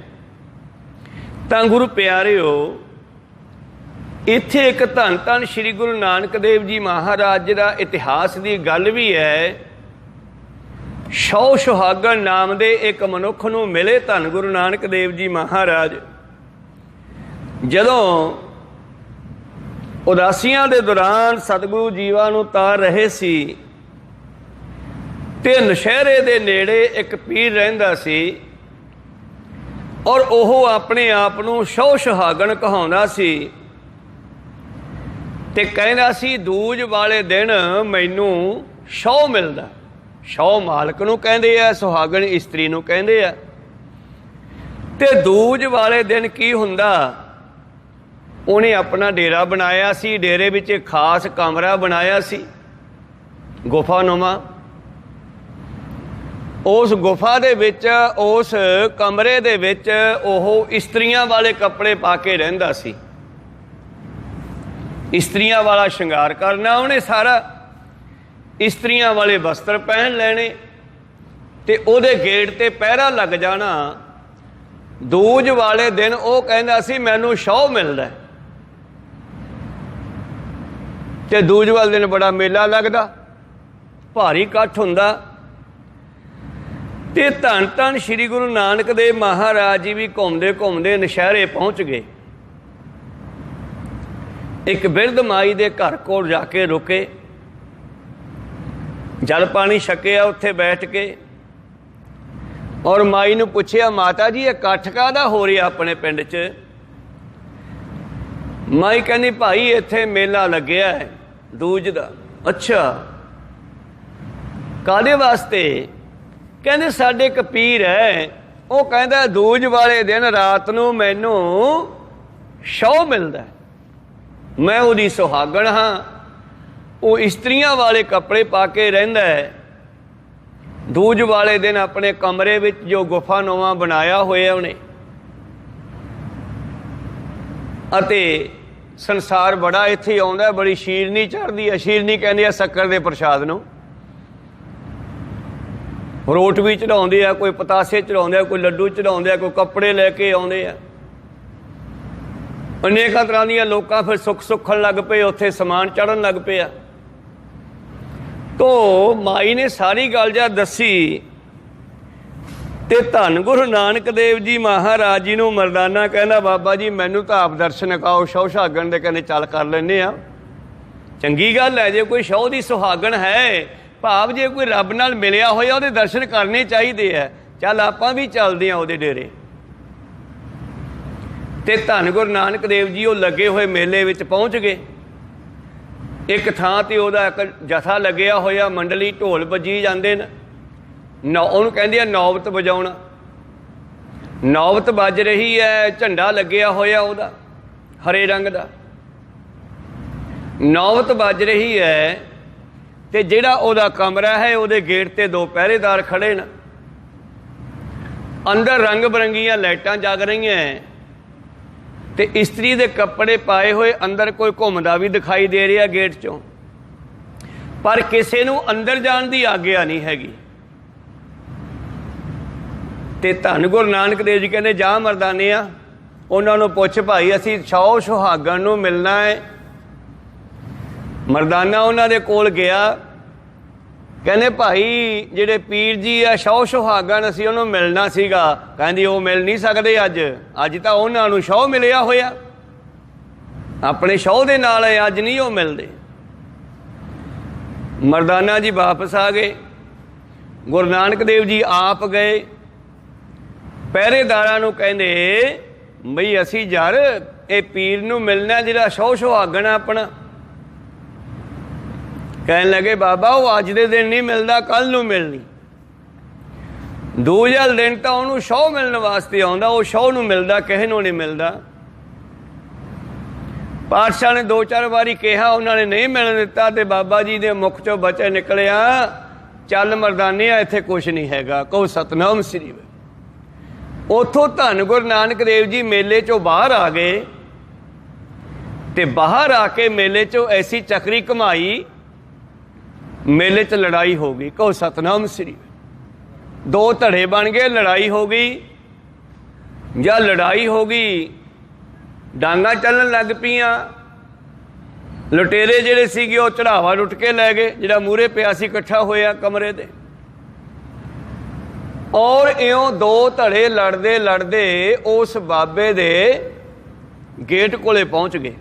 ਤਾਂ ਗੁਰੂ ਪਿਆਰਿਓ, ਇੱਥੇ ਇੱਕ ਧੰਨ ਧੰਨ ਸ਼੍ਰੀ ਗੁਰੂ ਨਾਨਕ ਦੇਵ ਜੀ ਮਹਾਰਾਜ ਦਾ ਇਤਿਹਾਸ ਦੀ ਗੱਲ ਵੀ ਹੈ। ਸਹੁ ਸੁਹਾਗਣ ਨਾਮ ਦੇ ਇੱਕ ਮਨੁੱਖ ਨੂੰ ਮਿਲੇ ਧੰਨ ਗੁਰੂ ਨਾਨਕ ਦੇਵ ਜੀ ਮਹਾਰਾਜ। ਜਦੋਂ ਉਦਾਸੀਆਂ ਦੇ ਦੌਰਾਨ ਸਤਿਗੁਰੂ ਜੀਵਾਂ ਨੂੰ ਤਾਰ ਰਹੇ ਸੀ ਤੇ ਨਸ਼ਹਿਰੇ ਦੇ ਨੇੜੇ ਇੱਕ ਪੀਰ ਰਹਿੰਦਾ ਸੀ, ਔਰ ਉਹ ਆਪਣੇ ਆਪ ਨੂੰ ਸਹੁ ਸੁਹਾਗਣ ਕਹਾਉਂਦਾ ਸੀ ਤੇ ਕਹਿੰਦਾ ਸੀ ਦੂਜ ਵਾਲੇ ਦਿਨ ਮੈਨੂੰ ਸਹੁ ਮਿਲਦਾ। ਸਹੁ ਮਾਲਕ ਨੂੰ ਕਹਿੰਦੇ ਆ, ਸੁਹਾਗਣ ਇਸਤਰੀ ਨੂੰ ਕਹਿੰਦੇ ਆ। ਤੇ ਦੂਜ ਵਾਲੇ ਦਿਨ ਕੀ ਹੁੰਦਾ, ਉਹਨੇ ਆਪਣਾ ਡੇਰਾ ਬਣਾਇਆ ਸੀ। ਡੇਰੇ ਵਿੱਚ ਇੱਕ ਖਾਸ ਕਮਰਾ ਬਣਾਇਆ ਸੀ, ਗੁਫਾਨੁਮਾ। ਉਸ ਗੁਫਾ ਦੇ ਵਿੱਚ, ਉਸ ਕਮਰੇ ਦੇ ਵਿੱਚ ਉਹ ਇਸਤਰੀਆਂ ਵਾਲੇ ਕੱਪੜੇ ਪਾ ਕੇ ਰਹਿੰਦਾ ਸੀ। ਇਸਤਰੀਆਂ ਵਾਲਾ ਸ਼ਿੰਗਾਰ ਕਰਨਾ ਉਹਨੇ ਸਾਰਾ, ਇਸਤਰੀਆਂ ਵਾਲੇ ਵਸਤਰ ਪਹਿਨ ਲੈਣੇ ਤੇ ਉਹਦੇ ਗੇਟ ਤੇ ਪਹਿਰਾ ਲੱਗ ਜਾਣਾ। ਦੂਜ ਵਾਲੇ ਦਿਨ ਉਹ ਕਹਿੰਦਾ ਸੀ ਮੈਨੂੰ ਸਹੁ ਮਿਲਦਾ। ਤੇ ਦੂਜ ਵਾਲੇ ਦਿਨ ਬੜਾ ਮੇਲਾ ਲੱਗਦਾ, ਭਾਰੀ ਇਕੱਠ ਹੁੰਦਾ। ਤੇ ਧੰਨ ਧੰਨ ਸ਼੍ਰੀ ਗੁਰੂ ਨਾਨਕ ਦੇਵ ਮਹਾਰਾਜ ਜੀ ਵੀ ਘੁੰਮਦੇ ਘੁੰਮਦੇ ਨਸ਼ਹਿਰੇ ਪਹੁੰਚ ਗਏ। ਇੱਕ ਬਿਰਧ ਮਾਈ ਦੇ ਘਰ ਕੋਲ ਜਾ ਕੇ ਰੁਕੇ, ਜਲ ਪਾਣੀ ਛਕਿਆ ਉੱਥੇ ਬੈਠ ਕੇ, ਔਰ ਮਾਈ ਨੂੰ ਪੁੱਛਿਆ ਮਾਤਾ ਜੀ ਇਹ ਇਕੱਠ ਕਾਹਦਾ ਹੋ ਰਿਹਾ ਆਪਣੇ ਪਿੰਡ 'ਚ? ਮਾਈ ਕਹਿੰਦੀ ਭਾਈ ਇੱਥੇ ਮੇਲਾ ਲੱਗਿਆ ਹੈ ਦੂਜ ਦਾ। ਅੱਛਾ, ਕਾਹਦੇ ਵਾਸਤੇ? ਕਹਿੰਦੇ ਸਾਡੇ ਇੱਕ ਪੀਰ ਹੈ, ਉਹ ਕਹਿੰਦਾ ਦੂਜ ਵਾਲੇ ਦਿਨ ਰਾਤ ਨੂੰ ਮੈਨੂੰ ਸਹੁ ਮਿਲਦਾ, ਮੈਂ ਉਹਦੀ ਸੁਹਾਗਣ ਹਾਂ। ਉਹ ਇਸਤਰੀਆਂ ਵਾਲੇ ਕੱਪੜੇ ਪਾ ਕੇ ਰਹਿੰਦਾ ਹੈ, ਦੂਜ ਵਾਲੇ ਦਿਨ ਆਪਣੇ ਕਮਰੇ ਵਿੱਚ ਜੋ ਗੁਫਾਨੁਮਾ ਬਣਾਇਆ ਹੋਇਆ ਉਹਨੇ, ਅਤੇ ਸੰਸਾਰ ਬੜਾ ਇੱਥੇ ਆਉਂਦਾ, ਬੜੀ ਸ਼ੀਰਨੀ ਚੜ੍ਹਦੀ ਹੈ। ਸ਼ੀਰਨੀ ਕਹਿੰਦੇ ਆ ਸ਼ੱਕਰ ਦੇ ਪ੍ਰਸ਼ਾਦ ਨੂੰ। ਰੋਟ ਵੀ ਚੜਾਉਂਦੇ ਆ, ਕੋਈ ਪਤਾਸੇ ਚੜਾਉਂਦੇ ਆ, ਕੋਈ ਲੱਡੂ ਚੜਾਉਂਦੇ ਆ, ਕੋਈ ਕੱਪੜੇ ਲੈ ਕੇ ਆਉਂਦੇ ਆ। ਅਨੇਕਾਂ ਤਰ੍ਹਾਂ ਦੀਆਂ ਲੋਕਾਂ ਫਿਰ ਸੁੱਖਣ ਲੱਗ ਪਏ, ਉੱਥੇ ਸਮਾਨ ਚੜ੍ਹਨ ਲੱਗ ਪਿਆ। ਤੋ ਮਾਈ ਨੇ ਸਾਰੀ ਗੱਲ ਜਦ ਦੱਸੀ ਤੇ ਧੰਨ ਗੁਰੂ ਨਾਨਕ ਦੇਵ ਜੀ ਮਹਾਰਾਜ ਜੀ ਨੂੰ ਮਰਦਾਨਾ ਕਹਿੰਦਾ, ਬਾਬਾ ਜੀ ਮੈਨੂੰ ਤਾਂ ਆਪ ਦਰਸ਼ਨ ਕਰਾਓ ਸ਼ੌ ਸੁਹਾਗਣ ਦੇ। ਕਹਿੰਦੇ ਚੱਲ ਕਰ ਲੈਂਦੇ ਆ, ਚੰਗੀ ਗੱਲ ਹੈ। ਜੇ ਕੋਈ ਸ਼ੌ ਦੀ ਸੁਹਾਗਣ ਹੈ, ਭਾਵ ਜੇ ਕੋਈ ਰੱਬ ਨਾਲ ਮਿਲਿਆ ਹੋਇਆ, ਉਹਦੇ ਦਰਸ਼ਨ ਕਰਨੇ ਚਾਹੀਦੇ ਆ। ਚੱਲ ਆਪਾਂ ਵੀ ਚੱਲਦੇ ਹਾਂ ਉਹਦੇ ਡੇਰੇ। ਤੇ ਧੰਨ ਗੁਰੂ ਨਾਨਕ ਦੇਵ ਜੀ ਉਹ ਲੱਗੇ ਹੋਏ ਮੇਲੇ ਵਿੱਚ ਪਹੁੰਚ ਗਏ। ਇੱਕ ਥਾਂ ਤੇ ਉਹਦਾ ਇੱਕ ਜਥਾ ਲੱਗਿਆ ਹੋਇਆ, ਮੰਡਲੀ ਢੋਲ ਵੱਜੀ ਜਾਂਦੇ ਨੇ। ਉਹਨੂੰ ਕਹਿੰਦੇ ਆ ਨੌਬਤ ਵਜਾਉਣਾ। ਨੌਬਤ ਵੱਜ ਰਹੀ ਹੈ, ਝੰਡਾ ਲੱਗਿਆ ਹੋਇਆ ਉਹਦਾ ਹਰੇ ਰੰਗ ਦਾ। ਨੌਬਤ ਵੱਜ ਰਹੀ ਹੈ ਤੇ ਜਿਹੜਾ ਉਹਦਾ ਕਮਰਾ ਹੈ, ਉਹਦੇ ਗੇਟ ਤੇ 2 ਪਹਿਰੇਦਾਰ ਖੜੇ ਨੇ। ਅੰਦਰ ਰੰਗ ਬਰੰਗੀਆਂ ਲਾਈਟਾਂ ਜਗ ਰਹੀਆਂ ਤੇ ਇਸਤਰੀ ਦੇ ਕੱਪੜੇ ਪਾਏ ਹੋਏ ਅੰਦਰ ਕੋਈ ਘੁੰਮਦਾ ਵੀ ਦਿਖਾਈ ਦੇ ਰਿਹਾ ਗੇਟ ਚੋਂ, ਪਰ ਕਿਸੇ ਨੂੰ ਅੰਦਰ ਜਾਣ ਦੀ ਆਗਿਆ ਨਹੀਂ ਹੈਗੀ। ਤੇ ਧੰਨ ਗੁਰੂ ਨਾਨਕ ਦੇਵ ਜੀ ਕਹਿੰਦੇ, ਜਾ ਮਰਦਾਨਿਆ, ਉਹਨਾਂ ਨੂੰ ਪੁੱਛ ਭਾਈ ਅਸੀਂ ਸ਼ੌ ਸੁਹਾਗਣ ਨੂੰ ਮਿਲਣਾ ਹੈ। ਮਰਦਾਨਾ ਉਹਨਾਂ ਦੇ ਕੋਲ ਗਿਆ, ਕਹਿੰਦੇ ਭਾਈ ਜਿਹੜੇ ਪੀਰ ਜੀ ਆ ਸ਼ੌ ਸੁਹਾਗਣ, ਅਸੀਂ ਉਹਨੂੰ ਮਿਲਣਾ ਸੀਗਾ। ਕਹਿੰਦੀ ਉਹ ਮਿਲ ਨਹੀਂ ਸਕਦੇ ਅੱਜ ਤਾਂ ਉਹਨਾਂ ਨੂੰ ਸ਼ੌ ਮਿਲਿਆ ਹੋਇਆ, ਆਪਣੇ ਸ਼ੌ ਦੇ ਨਾਲ ਹੈ, ਅੱਜ ਨਹੀਂ ਉਹ ਮਿਲਦੇ। ਮਰਦਾਨਾ ਜੀ ਵਾਪਸ ਆ ਗਏ। ਗੁਰੂ ਨਾਨਕ ਦੇਵ ਜੀ ਆਪ ਗਏ, ਪਹਿਰੇਦਾਰਾਂ ਨੂੰ ਕਹਿੰਦੇ ਬਈ ਅਸੀਂ ਯਾਰ ਇਹ ਪੀਰ ਨੂੰ ਮਿਲਣਾ ਜਿਹੜਾ ਸ਼ੌ ਸੁਹਾਗਣ ਆਪਣਾ। ਕਹਿਣ ਲੱਗੇ ਬਾਬਾ ਉਹ ਅੱਜ ਦੇ ਦਿਨ ਨਹੀਂ ਮਿਲਦਾ, ਕੱਲ ਨੂੰ ਮਿਲਣੀ। ਦੂਜੇ ਦਿਨ ਤਾਂ ਉਹਨੂੰ ਸ਼ੌ ਮਿਲਣ ਵਾਸਤੇ ਆਉਂਦਾ, ਉਹ ਸ਼ੌ ਨੂੰ ਮਿਲਦਾ, ਕਿਸੇ ਨੂੰ ਨਹੀਂ ਮਿਲਦਾ। ਪਾਤਸ਼ਾਹ ਨੇ 2-4 ਵਾਰੀ ਕਿਹਾ, ਉਹਨਾਂ ਨੇ ਨਹੀਂ ਮਿਲਣ ਦਿੱਤਾ। ਤੇ ਬਾਬਾ ਜੀ ਦੇ ਮੁਖ ਚੋਂ ਬਚਨ ਨਿਕਲਿਆ, ਚੱਲ ਮਰਦਾਨਿਆ ਇੱਥੇ ਕੁਛ ਨਹੀਂ ਹੈਗਾ, ਕਹੋ ਸਤਨਾਮ ਸ੍ਰੀ। ਉੱਥੋਂ ਧੰਨ ਗੁਰੂ ਨਾਨਕ ਦੇਵ ਜੀ ਮੇਲੇ ਚੋਂ ਬਾਹਰ ਆ ਗਏ ਤੇ ਬਾਹਰ ਆ ਕੇ ਮੇਲੇ ਚੋਂ ਐਸੀ ਚੱਕਰੀ ਘਮਾਈ, ਮੇਲੇ 'ਚ ਲੜਾਈ ਹੋ ਗਈ। ਕਹੋ ਸਤਨਾਮ ਸ੍ਰੀ। 2 ਧੜੇ ਬਣ ਗਏ, ਲੜਾਈ ਹੋ ਗਈ। ਜਾਂ ਲੜਾਈ ਹੋ ਗਈ, ਡਾਂਗਾਂ ਚੱਲਣ ਲੱਗ ਪਈਆਂ। ਲੁਟੇਰੇ ਜਿਹੜੇ ਸੀਗੇ ਉਹ ਚੜਾਵਾ ਲੁੱਟ ਕੇ ਲੈ ਗਏ, ਜਿਹੜਾ ਮੂਹਰੇ ਪਿਆ ਸੀ ਇਕੱਠਾ ਹੋਇਆ ਕਮਰੇ ਦੇ। ਔਰ ਇਉਂ 2 ਧੜੇ ਲੜਦੇ ਲੜਦੇ ਉਸ ਬਾਬੇ ਦੇ ਗੇਟ ਕੋਲੇ ਪਹੁੰਚ ਗਏ।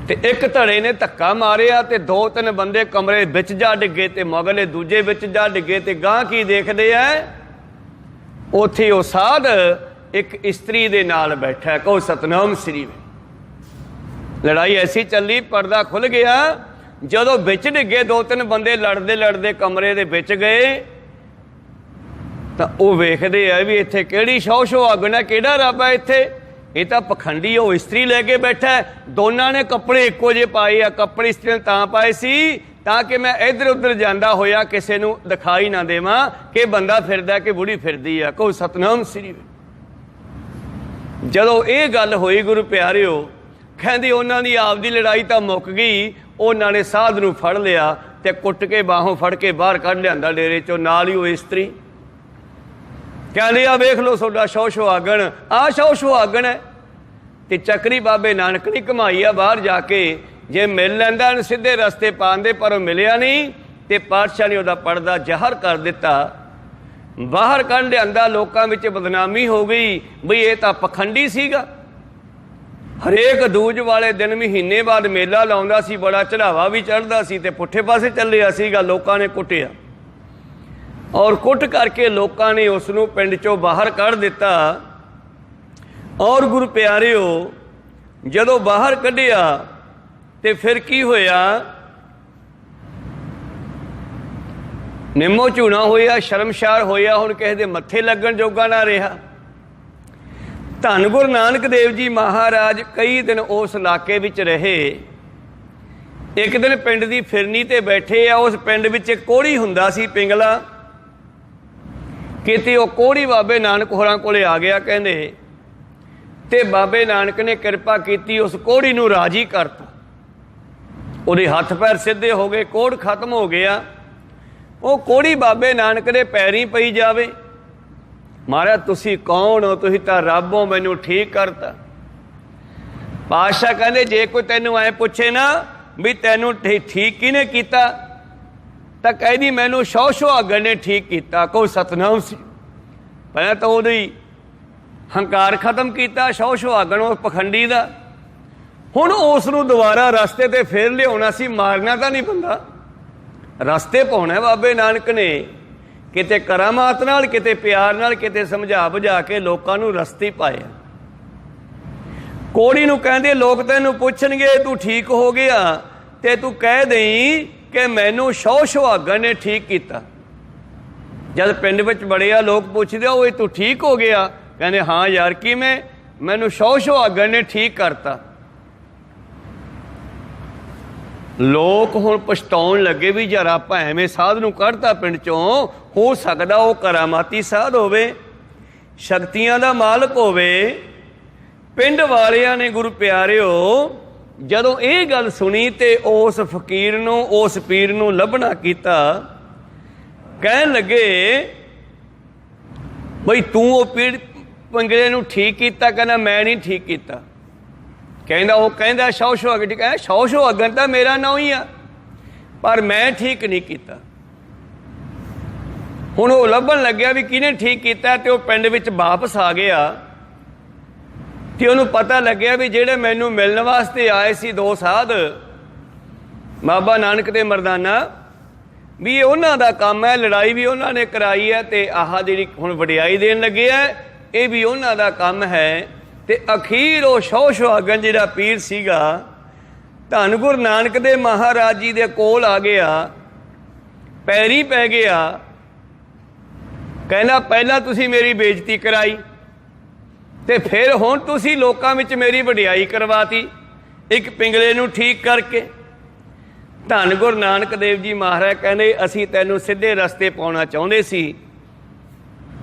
ਤੇ ਇੱਕ ਧੜੇ ਨੇ ਧੱਕਾ ਮਾਰਿਆ ਤੇ 2-3 ਬੰਦੇ ਕਮਰੇ ਵਿੱਚ ਜਾ ਡਿੱਗੇ ਤੇ ਮਗਲੇ ਦੂਜੇ ਵਿੱਚ ਜਾ ਡਿੱਗੇ। ਤੇ ਗਾਂ ਕੀ ਦੇਖਦੇ ਆ, ਉੱਥੇ ਉਹ ਸਾਧ ਇੱਕ ਇਸਤਰੀ ਦੇ ਨਾਲ ਬੈਠਾ। ਕਹੋ ਸਤਨਾਮ ਸ੍ਰੀ। ਲੜਾਈ ਐਸੀ ਚੱਲੀ, ਪਰਦਾ ਖੁੱਲ ਗਿਆ। ਜਦੋਂ ਵਿੱਚ ਡਿੱਗੇ 2-3 ਬੰਦੇ ਲੜਦੇ ਲੜਦੇ ਕਮਰੇ ਦੇ ਵਿੱਚ ਗਏ ਤਾਂ ਉਹ ਵੇਖਦੇ ਆ ਵੀ ਇੱਥੇ ਕਿਹੜੀ ਸ਼ੌ ਸੁਹਾਗਣ ਹੈ, ਕਿਹੜਾ ਰੱਬ ਹੈ ਇੱਥੇ। ਇਹ ਤਾਂ ਪਖੰਡੀ ਉਹ ਇਸਤਰੀ ਲੈ ਕੇ ਬੈਠਾ। ਦੋਨਾਂ ਨੇ ਕੱਪੜੇ ਇੱਕੋ ਜਿਹੇ ਪਾਏ ਆ। ਕੱਪੜੇ ਇਸਤਰੀ ਨੇ ਤਾਂ ਪਾਏ ਸੀ ਤਾਂ ਕਿ ਮੈਂ ਇੱਧਰ ਉੱਧਰ ਜਾਂਦਾ ਹੋਇਆ ਕਿਸੇ ਨੂੰ ਦਿਖਾਈ ਨਾ ਦੇਵਾਂ ਕਿ ਬੰਦਾ ਫਿਰਦਾ ਕਿ ਬੁੜੀ ਫਿਰਦੀ ਆ। ਕਹੋ ਸਤਨਾਮ ਸ੍ਰੀ। ਜਦੋਂ ਇਹ ਗੱਲ ਹੋਈ ਗੁਰੂ ਪਿਆਰਿਓ, ਕਹਿੰਦੀ ਉਹਨਾਂ ਦੀ ਆਪਦੀ ਲੜਾਈ ਤਾਂ ਮੁੱਕ ਗਈ। ਉਹਨਾਂ ਨੇ ਸਾਧ ਨੂੰ ਫੜ ਲਿਆ ਤੇ ਕੁੱਟ ਕੇ ਬਾਹੋਂ ਫੜ ਕੇ ਬਾਹਰ ਕੱਢ ਲਿਆਂਦਾ ਡੇਰੇ ਚੋਂ। ਨਾਲ ਹੀ ਉਹ ਇਸਤਰੀ ਕਹਿੰਦੇ ਆ ਵੇਖ ਲਓ ਤੁਹਾਡਾ ਸ਼ੌ ਸੁਹਾਗਣ, ਆਹ ਸ਼ੌ ਸੁਹਾਗਣ ਹੈ। ਤੇ ਚੱਕਰੀ ਬਾਬੇ ਨਾਨਕ ਨੇ ਘਮਾਈ ਆ ਬਾਹਰ ਜਾ ਕੇ। ਜੇ ਮਿਲ ਲੈਂਦਾ ਸਿੱਧੇ ਰਸਤੇ ਪਾਉਂਦੇ, ਪਰ ਉਹ ਮਿਲਿਆ ਨਹੀਂ। ਤੇ ਪਾਤਸ਼ਾਹ ਨੇ ਉਹਦਾ ਪਰਦਾ ਜ਼ਾਹਰ ਕਰ ਦਿੱਤਾ, ਬਾਹਰ ਕੱਢ ਲਿਆਂਦਾ। ਲੋਕਾਂ ਵਿੱਚ ਬਦਨਾਮੀ ਹੋ ਗਈ ਬਈ ਇਹ ਤਾਂ ਪਖੰਡੀ ਸੀਗਾ। ਹਰੇਕ ਦੂਜ ਵਾਲੇ ਦਿਨ ਮਹੀਨੇ ਬਾਅਦ ਮੇਲਾ ਲਾਉਂਦਾ ਸੀ, ਬੜਾ ਚੜਾਵਾ ਵੀ ਚੜ੍ਹਦਾ ਸੀ ਤੇ ਪੁੱਠੇ ਪਾਸੇ ਚੱਲਿਆ ਸੀਗਾ। ਲੋਕਾਂ ਨੇ ਕੁੱਟਿਆ ਔਰ ਕੁੱਟ ਕਰਕੇ ਲੋਕਾਂ ਨੇ ਉਸ ਨੂੰ ਪਿੰਡ ਚੋਂ ਬਾਹਰ ਕੱਢ ਦਿੱਤਾ। ਔਰ ਗੁਰੂ ਪਿਆਰਿਓ ਜਦੋਂ ਬਾਹਰ ਕੱਢਿਆ ਤੇ ਫਿਰ ਕੀ ਹੋਇਆ, ਨਿੰਮੋ ਝੂਣਾ ਹੋਇਆ, ਸ਼ਰਮਸ਼ਾਰ ਹੋਇਆ। ਹੁਣ ਕਿਸੇ ਦੇ ਮੱਥੇ ਲੱਗਣ ਜੋਗਾ ਨਾ ਰਿਹਾ। ਧੰਨ ਗੁਰੂ ਨਾਨਕ ਦੇਵ ਜੀ ਮਹਾਰਾਜ ਕਈ ਦਿਨ ਉਸ ਇਲਾਕੇ ਵਿੱਚ ਰਹੇ एक दिन पिंड की फिरनी ते बैठे आ। उस पिंड विच एक कोहड़ी हुंदा सी पिंगला। किते वो कोहड़ी बाबे नानक होरां कोले आ गया कहंदे, ते बाबे नानक ने किरपा की, उस कोहड़ी नूं राजी करता। उहदे हथ पैर सीधे हो गए, कोहड़ खत्म हो गया। वो कोहड़ी बाबे नानक दे पैरीं पई जावे। महाराज तुसीं कौन हो? तुसीं तां रब हो, मैनूं ठीक करता। पातशाह कहंदे जे कोई तैनूं ऐ पुछे ना भी तैनूं ठीक किहने कीता, तां कहदी मैनूं शौ सुहागण ने ठीक कीता। कोई सतनाम सी। पहले तो उहदी हंकार खत्म किया, शौ सुहागण उस पखंडी का। हुण उस नूं दुबारा रस्ते ते फिर लियाउणा सी, मारना तां नहीं बंदा, रस्ते पाउणा बाबे नानक ने। किते करामात नाल, किते प्यार नाल, किते समझा बुझा के लोकां नूं रस्ते पाए। कोहड़ी नूं कहंदे लोग तैनूं पुछणगे तू ठीक हो गया ते तू कह दई कि मैनूं शौ सुहागण ने ठीक किया। जद पिंड विच बड़िया लोग पुछदे ओए तू ठीक हो गया, कहंदे हाँ यार किवें? मैनूं शौ सुहागण ने ठीक करता। लोग हुण पछताउण लगे भी यार आपां एवें साध नूं कढता पिंड चों। हो सकदा वो करामाती साध होवे, शक्तियां दा मालक होवे। पिंड वालियां ने गुरु प्यारिओ जदों ये गल सुनी ते उस फकीर नूं, उस पीर नूं लभना कीता। कहण लगे बई तू वो पीर पिंगले नूं ठीक कीता? कहना मैं नहीं ठीक कीता। कहंदा वो कहंदा शौ सुहागण, कहंदा शौ सुहागण तां मेरा नाम ही आ, पर मैं ठीक नहीं कीता। हुण वो लभण लग्या भी किहने ठीक कीता, ते वो पिंड विच वापस आ गया। ते उहनूं पता लग्या भी जिहड़े मैनूं मिलण वास्ते आए सी दो साध, बाबा नानक ते मरदाना, भी ये उन्हां दा काम है। लड़ाई भी उन्हां ने कराई है, ते आह जिहड़ी हुण वडियाई देण लगे है ये भी उन्हां दा काम है। ते अखीर वो शौ सुहागण जिहड़ा पीर सीगा धन गुरु नानक दे महाराज जी दे कोल आ गया, पैरी पै गया। कहना पहला तुसी मेरी बेइज्जती कराई ते फिर हुण तुसी लोकां विच मेरी वडियाई करवाती एक पिंगले नूं ठीक करके। धन गुरु नानक देव जी महाराज कहंदे असीं तैनूं सीधे रस्ते पाउणा चाहुंदे सी,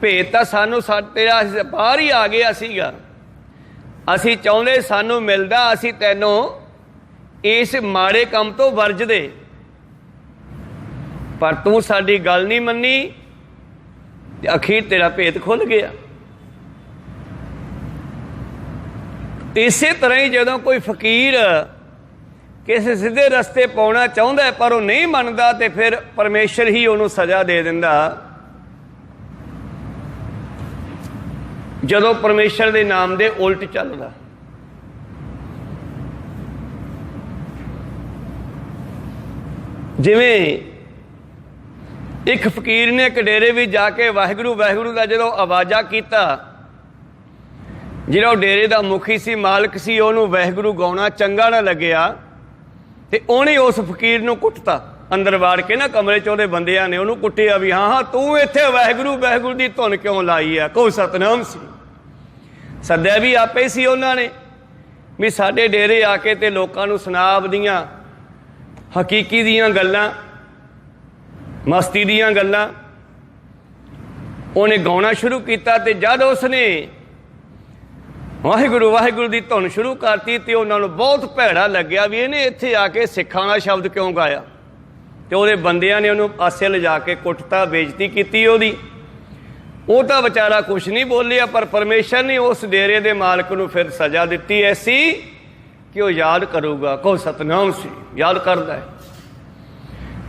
भेत तां सानूं तेरा बाहर ही आ गया सीगा। असीं चाहुंदे सानूं मिलदा, असीं तैनूं इस माड़े काम तो वरज दे, पर तूं साडी गल नहीं मन्नी। अखीर तेरा भेत खुल गया। इसे तरह ही जदों कोई फकीर किसी सीधे रस्ते पाउणा चाहुंदा है पर वो नहीं मनदा, ते फिर परमेश्वर ही उहनूं सज़ा दे दिंदा। जदों परमेश्वर दे नाम दे उल्ट चलदा। जिवें एक फकीर ने एक डेरे भी जाके वाहिगुरू वाहिगुरू का जदों आवाज़ा कीता, जिहड़ा डेरे का मुखी सी, मालक सी, उहनूं वाहिगुरू गाउणा चंगा ना लग्या ते उहने उस फकीर नूं कुੱਟਤਾ। अंदर वाड़ के ना कमरे च उहदे बंदियां ने उहनूं कुੱਟਿਆ भी हाँ हाँ तू इत्थे वाहिगुरू वाहिगुरू दी धुन क्यों लाई है? कोई सतनाम सी। सद्दिया भी आपे सी उन्होंने भी साडे डेरे आके ते लोकां नूं सुना आपदियां हकीकी दियां गल्लां, मस्ती दियां गल्लां। उहने गाउणा शुरू कीता ते जद उसने वाहिगुरू वाहिगुरू की धुन शुरू करती तो उन्होंने बहुत भैड़ा लग्या भी इन्हें इत्थे आके सिखां दा शब्द क्यों गाया। तो उहदे बंदियां ने उन्होंने पासे लिजा के कुੱਟਤਾ, बेइज्जती की उहदी। वो तो बेचारा कुछ नहीं बोलिया, पर परमेश्वर ने उस डेरे के मालक नूं फिर सज़ा दी ऐसी कि वह याद करूगा। को सतनाम सी याद करता है।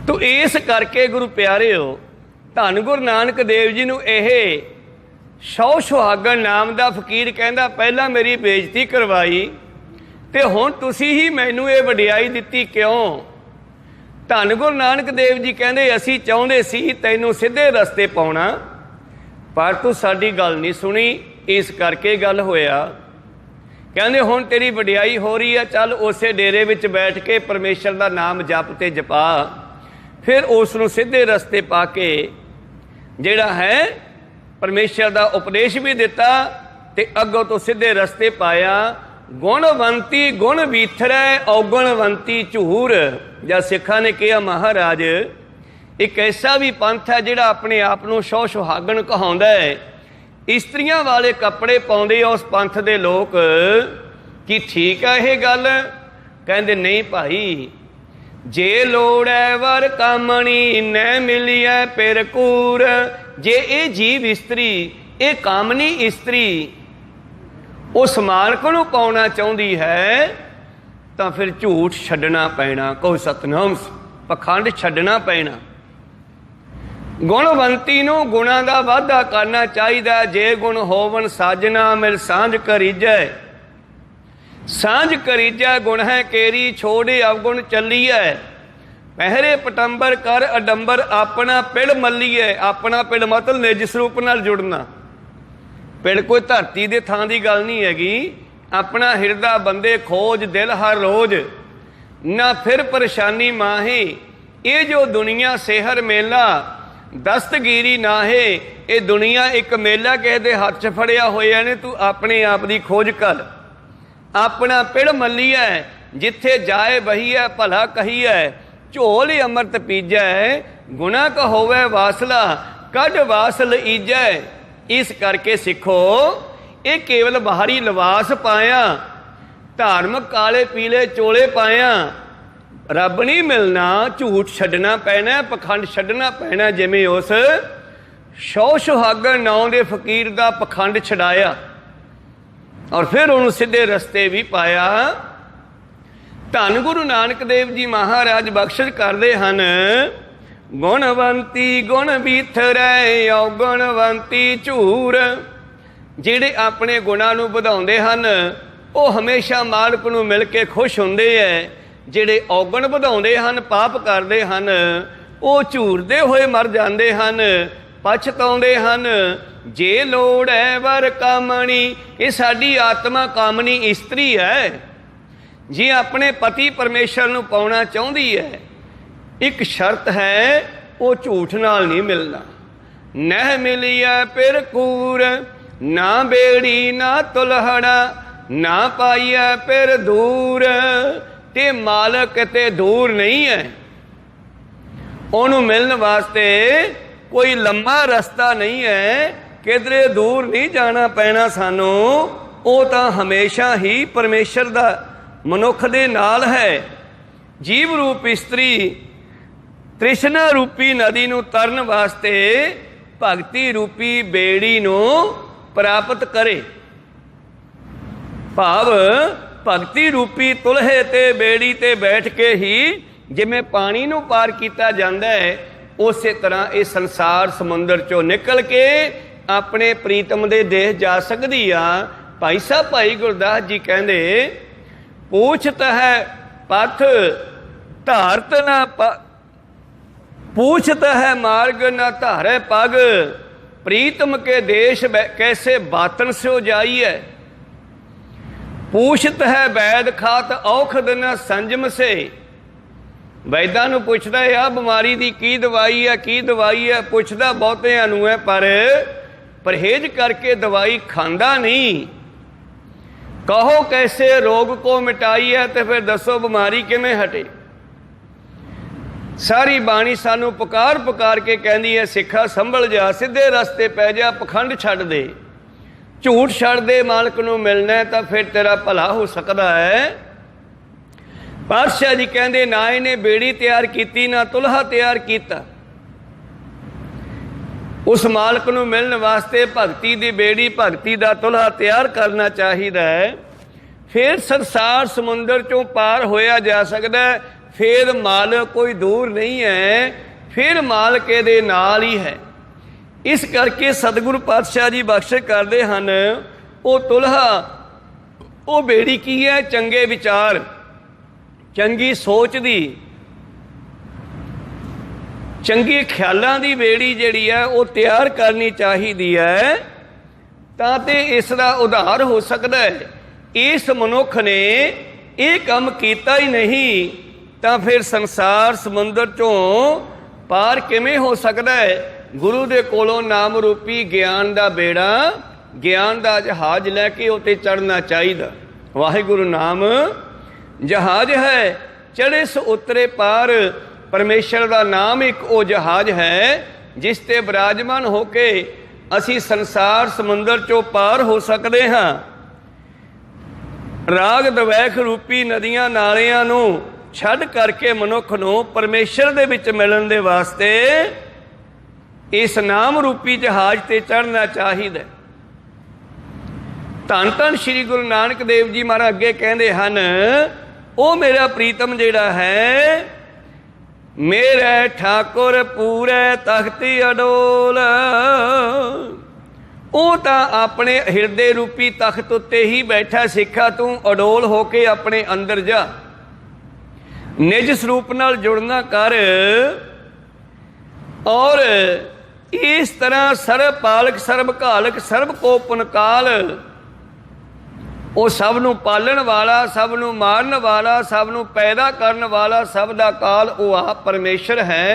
तो इस करके गुरु प्यारे हो धन गुरु नानक देव जी नूं यह शौ सुहागण नाम का फकीर कहंदा पहला मेरी बेइज्जती करवाई ते हुण तुसी ही मैनूं ये वडियाई दित्ती क्यों? धन गुरु नानक देव जी कहंदे असीं चाहुंदे सी तैनूं सीधे रस्ते पाउणा, पर तू साडी गल नहीं सुनी, इस करके गल होया। कहंदे हुण तेरी वडियाई हो रही है, चल उसे डेरे विच बैठ के परमेश्वर का नाम जप ते जपा। फिर उसनूं सीधे रस्ते पा के जिहड़ा है परमेश्वर का उपदेश भी दिता ते अगों तो सीधे रस्ते पाया। ਗੁਣਵੰਤੀ ਗੁਣ ਵੀਥਰੈ ਔਗਣਵੰਤੀ ਝੂਰ। ਜਾਂ ਸਿੱਖਾਂ ਨੇ ਕਿਹਾ ਮਹਾਰਾਜ ਇੱਕ ਐਸਾ ਵੀ ਪੰਥ ਹੈ ਜਿਹੜਾ ਆਪਣੇ ਆਪ ਨੂੰ ਸੋ ਸੁਹਾਗਣ ਕਹਾਉਂਦਾ ਹੈ, ਇਸਤਰੀਆਂ ਵਾਲੇ ਕੱਪੜੇ ਪਾਉਂਦੇ ਆ ਉਸ ਪੰਥ ਦੇ ਲੋਕ। ਕੀ ਠੀਕ ਹੈ ਇਹ ਗੱਲ? ਕਹਿੰਦੇ ਨਹੀਂ ਭਾਈ, ਜੇ ਲੋੜ ਹੈ ਵਰ ਕਾਮਣੀ ਨੈ ਮਿਲਿਐ ਪਿਰ ਕੂਰ। ਜੇ ਇਹ ਜੀਵ ਇਸਤਰੀ, ਇਹ ਕਾਮਨੀ ਇਸਤਰੀ ਉਸ ਮਾਲਕ ਨੂੰ ਪਾਉਣਾ ਚਾਹੁੰਦੀ ਹੈ ਤਾਂ ਫਿਰ ਝੂਠ ਛੱਡਣਾ ਪੈਣਾ। ਕਹੋ ਸਤਨਾਮ, ਪਖੰਡ ਛੱਡਣਾ ਪੈਣਾ। ਗੁਣਵੰਤੀ ਨੂੰ ਗੁਣਾਂ ਦਾ ਵਾਧਾ ਕਰਨਾ ਚਾਹੀਦਾ। ਜੇ ਗੁਣ ਹੋਵਨ ਸਾਜਣਾ ਮਿਲ ਸਾਂਝ ਕਰੀਜੈ। ਸਾਂਝ ਕਰੀਜੈ ਗੁਣ ਹੈ ਕੇਰੀ ਛੋੜੇ ਅਵਗੁਣ ਚੱਲੀਐ। ਪਹਿਰੇ ਪਟੰਬਰ ਕਰ ਅਡੰਬਰ ਆਪਣਾ ਪਿੜ ਮੱਲੀਐ। ਆਪਣਾ ਪਿੜ ਮਤਲਬ ਨਿਜ ਸਰੂਪ ਨਾਲ ਜੁੜਨਾ। ਪਿੜ ਕੋਈ ਧਰਤੀ ਦੇ ਥਾਂ ਦੀ ਗੱਲ ਨਹੀਂ ਹੈਗੀ। ਆਪਣਾ ਹਿਰਦਾ ਬੰਦੇ ਖੋਜ ਦਿਲ ਹਰ ਰੋਜ਼ ਨਾ ਫਿਰ ਪਰੇਸ਼ਾਨੀ ਮਾਹੇ। ਇਹ ਜੋ ਦੁਨੀਆ ਸਿਹਰ ਮੇਲਾ ਦਸਤਗੀਰੀ ਨਾਹੇ। ਇਹ ਦੁਨੀਆ ਇੱਕ ਮੇਲਾ ਕਿਸੇ ਦੇ ਹੱਥ 'ਚ ਫੜਿਆ ਹੋਇਆ ਨੇ। ਤੂੰ ਆਪਣੇ ਆਪ ਦੀ ਖੋਜ ਕਰ। ਆਪਣਾ ਪਿੜ ਮੱਲੀਐ ਜਿੱਥੇ ਜਾਏ ਬਹੀਐ ਭਲਾ ਕਹੀਐ। ਝੋਲ ਅੰਮ੍ਰਿਤ ਪੀਜੈ ਗੁਣਾ ਕ ਹੋਵੇ ਵਾਸਲਾ ਕੱਢ ਵਾਸਲ ਈਜੈ। ਇਸ ਕਰਕੇ ਸਿੱਖੋ, ਇਹ ਕੇਵਲ ਬਾਹਰੀ ਲਿਬਾਸ ਪਾਇਆ, ਧਾਰਮਿਕ ਕਾਲੇ ਪੀਲੇ ਚੋਲੇ ਪਾਇਆ ਰੱਬ ਨਹੀਂ ਮਿਲਣਾ। ਝੂਠ ਛੱਡਣਾ ਪੈਣਾ, ਪਖੰਡ ਛੱਡਣਾ ਪੈਣਾ। ਜਿਵੇਂ ਉਸ ਸੌ ਸੁਹਾਗਣ ਨਾਂ ਦੇ ਫਕੀਰ ਦਾ ਪਖੰਡ ਛਡਾਇਆ ਔਰ ਫਿਰ ਉਹਨੂੰ ਸਿੱਧੇ ਰਸਤੇ ਵੀ ਪਾਇਆ। ਧੰਨ ਗੁਰੂ ਨਾਨਕ ਦੇਵ ਜੀ ਮਹਾਰਾਜ ਬਖਸ਼ਿਸ਼ ਕਰਦੇ ਹਨ, ਗੁਣਵੰਤੀ ਗੁਣ ਵੀਥਰੈ ਔਗਣਵੰਤੀ ਝੂਰ। ਜਿਹੜੇ ਆਪਣੇ ਗੁਣਾਂ ਨੂੰ ਵਧਾਉਂਦੇ ਹਨ ਉਹ ਹਮੇਸ਼ਾ ਮਾਲਕ ਨੂੰ ਮਿਲ ਕੇ ਖੁਸ਼ ਹੁੰਦੇ ਹੈ। ਜਿਹੜੇ ਔਗਣ ਵਧਾਉਂਦੇ ਹਨ, ਪਾਪ ਕਰਦੇ ਹਨ, ਉਹ ਝੂਰਦੇ ਹੋਏ ਮਰ ਜਾਂਦੇ ਹਨ, ਪਛਤਾਉਂਦੇ ਹਨ। ਜੇ ਲੋੜ ਹੈ ਵਰ ਕਾਮਣੀ, ਇਹ ਸਾਡੀ ਆਤਮਾ ਕਾਮਨੀ ਇਸਤਰੀ ਹੈ। ਜੇ ਆਪਣੇ ਪਤੀ ਪਰਮੇਸ਼ਰ ਨੂੰ ਪਾਉਣਾ ਚਾਹੁੰਦੀ ਹੈ, ਇੱਕ ਸ਼ਰਤ ਹੈ, ਉਹ ਝੂਠ ਨਾਲ ਨਹੀਂ ਮਿਲਣਾ। ਨਹਿ ਮਿਲਿਐ ਪਿਰ ਕੂਰ, ਨਾ ਬੇੜੀ ਨਾ ਤੁਲਹੜਾ, ਨਾ ਪਾਈਐ ਪਿਰ ਦੂਰ। ਤੇ ਮਾਲਕ ਤੇ ਦੂਰ ਨਹੀਂ ਹੈ। ਉਹਨੂੰ ਮਿਲਣ ਵਾਸਤੇ ਕੋਈ ਲੰਮਾ ਰਸਤਾ ਨਹੀਂ ਹੈ, ਕਿਧਰੇ ਦੂਰ ਨਹੀਂ ਜਾਣਾ ਪੈਣਾ ਸਾਨੂੰ। ਉਹ ਤਾਂ ਹਮੇਸ਼ਾ ਹੀ ਪਰਮੇਸ਼ਰ ਦਾ ਮਨੁੱਖ ਦੇ ਨਾਲ ਹੈ। ਜੀਵ ਰੂਪ ਇਸਤਰੀ ਤ੍ਰਿਸ਼ਨਾ ਰੂਪੀ ਨਦੀ ਨੂੰ ਤਰਨ ਵਾਸਤੇ ਭਗਤੀ ਰੂਪੀ ਬੇੜੀ ਨੂੰ ਪ੍ਰਾਪਤ ਕਰੇ। ਭਾਵ ਭਗਤੀ ਰੂਪੀ ਤੁਲਹੇ ਤੇ ਬੇੜੀ ਤੇ ਬੈਠ ਕੇ ਹੀ ਜਿਵੇਂ ਪਾਣੀ ਨੂੰ ਪਾਰ ਕੀਤਾ ਜਾਂਦਾ ਹੈ, ਉਸੇ ਤਰ੍ਹਾਂ ਇਹ ਸੰਸਾਰ ਸਮੁੰਦਰ ਚੋਂ ਨਿਕਲ ਕੇ ਆਪਣੇ ਪ੍ਰੀਤਮ ਦੇ ਦੇਸ਼ ਜਾ ਸਕਦੀ ਆ। ਭਾਈ ਸਾਹਿਬ ਭਾਈ ਗੁਰਦਾਸ ਜੀ ਕਹਿੰਦੇ, ਪੂਛਤ ਹੈ ਪਥ ਧਾਰਤ ਨਾ पूछत है मार्ग न धारे पग, प्रीतम के देश कैसे बातन से जाइए। पूछत है वैद खात औखद न संजम से। वैदा नूं पुछदा है आ बीमारी दी की दवाई है, की दवाई है। पुछदा बहुतिआं नूं है पर परहेज करके दवाई खांदा नहीं। कहो कैसे रोग को मिटाई है, तो फिर दसो बीमारी किवें हटे। सारी बाणी सानू पुकार पुकार के कहती है, सिखा संभल जा, सीधे रस्ते पै जा, पखंड छड्ड दे, झूठ छड्ड दे। मालक नूं मिलना है तो फिर तेरा भला हो सकता है। पातशाह जी कहते, ना इहने बेड़ी तैयार की ना तुल्हा तैयार किया। उस मालक नूं मिलण वास्ते भगती दी बेड़ी, भगती दा तुल्हा तैयार करना चाहिए। फिर संसार समुंदर चों पार होया जा सकता है। फिर मालक कोई दूर नहीं है, फिर मालक दे नाल ही है। इस करके सतगुरु पातशाह जी बख्शिश करते हैं, वो तुल्हा वो बेड़ी की है, चंगे विचार चंगी सोच दी चंगे ख्यालों की बेड़ी जिहड़ी है वो तैयार करनी चाहिए है, तां इसका उधार हो सकता है। इस मनुख ने ये काम किया ही नहीं तो फिर संसार समुंदर चों पार किवें हो सकता है। गुरु दे कोलों नाम रूपी ज्ञान का बेड़ा, ज्ञान का जहाज लैके उत्ते चढ़ना चाहिए। वाहिगुरु नाम जहाज है, चढ़े सो उतरे पार। परमेश्वर का नाम एक वो जहाज है जिस ते विराजमान होके असी संसार समुंदर चों पार हो सकते हाँ। राग दवैख रूपी नदियां नालियां नूं छड्ड करके मनुख नूं परमेश्वर दे विच मिलण दे वास्ते इस नाम रूपी जहाज ते चढ़ना चाहिए। धन धन श्री गुरु नानक देव जी महाराज अगे कहते हैं, ओ मेरा प्रीतम जिहड़ा है, मेरे ठाकुर पूरे तख्ती अडोल। वो तो अपने हिरदे रूपी तख्त उत्ते ही बैठा। सिखा तू अडोल होके अपने अंदर जा, निज स्वरूप नाल जुड़ना कर, और इस तरह सर्व पालक सर्व घालक सर्व को पुनकाल, वो सब नूं पालन वाला, सब नूं मारन वाला, सब नूं पैदा करन वाला, सब दा काल वो आप परमेश्वर है।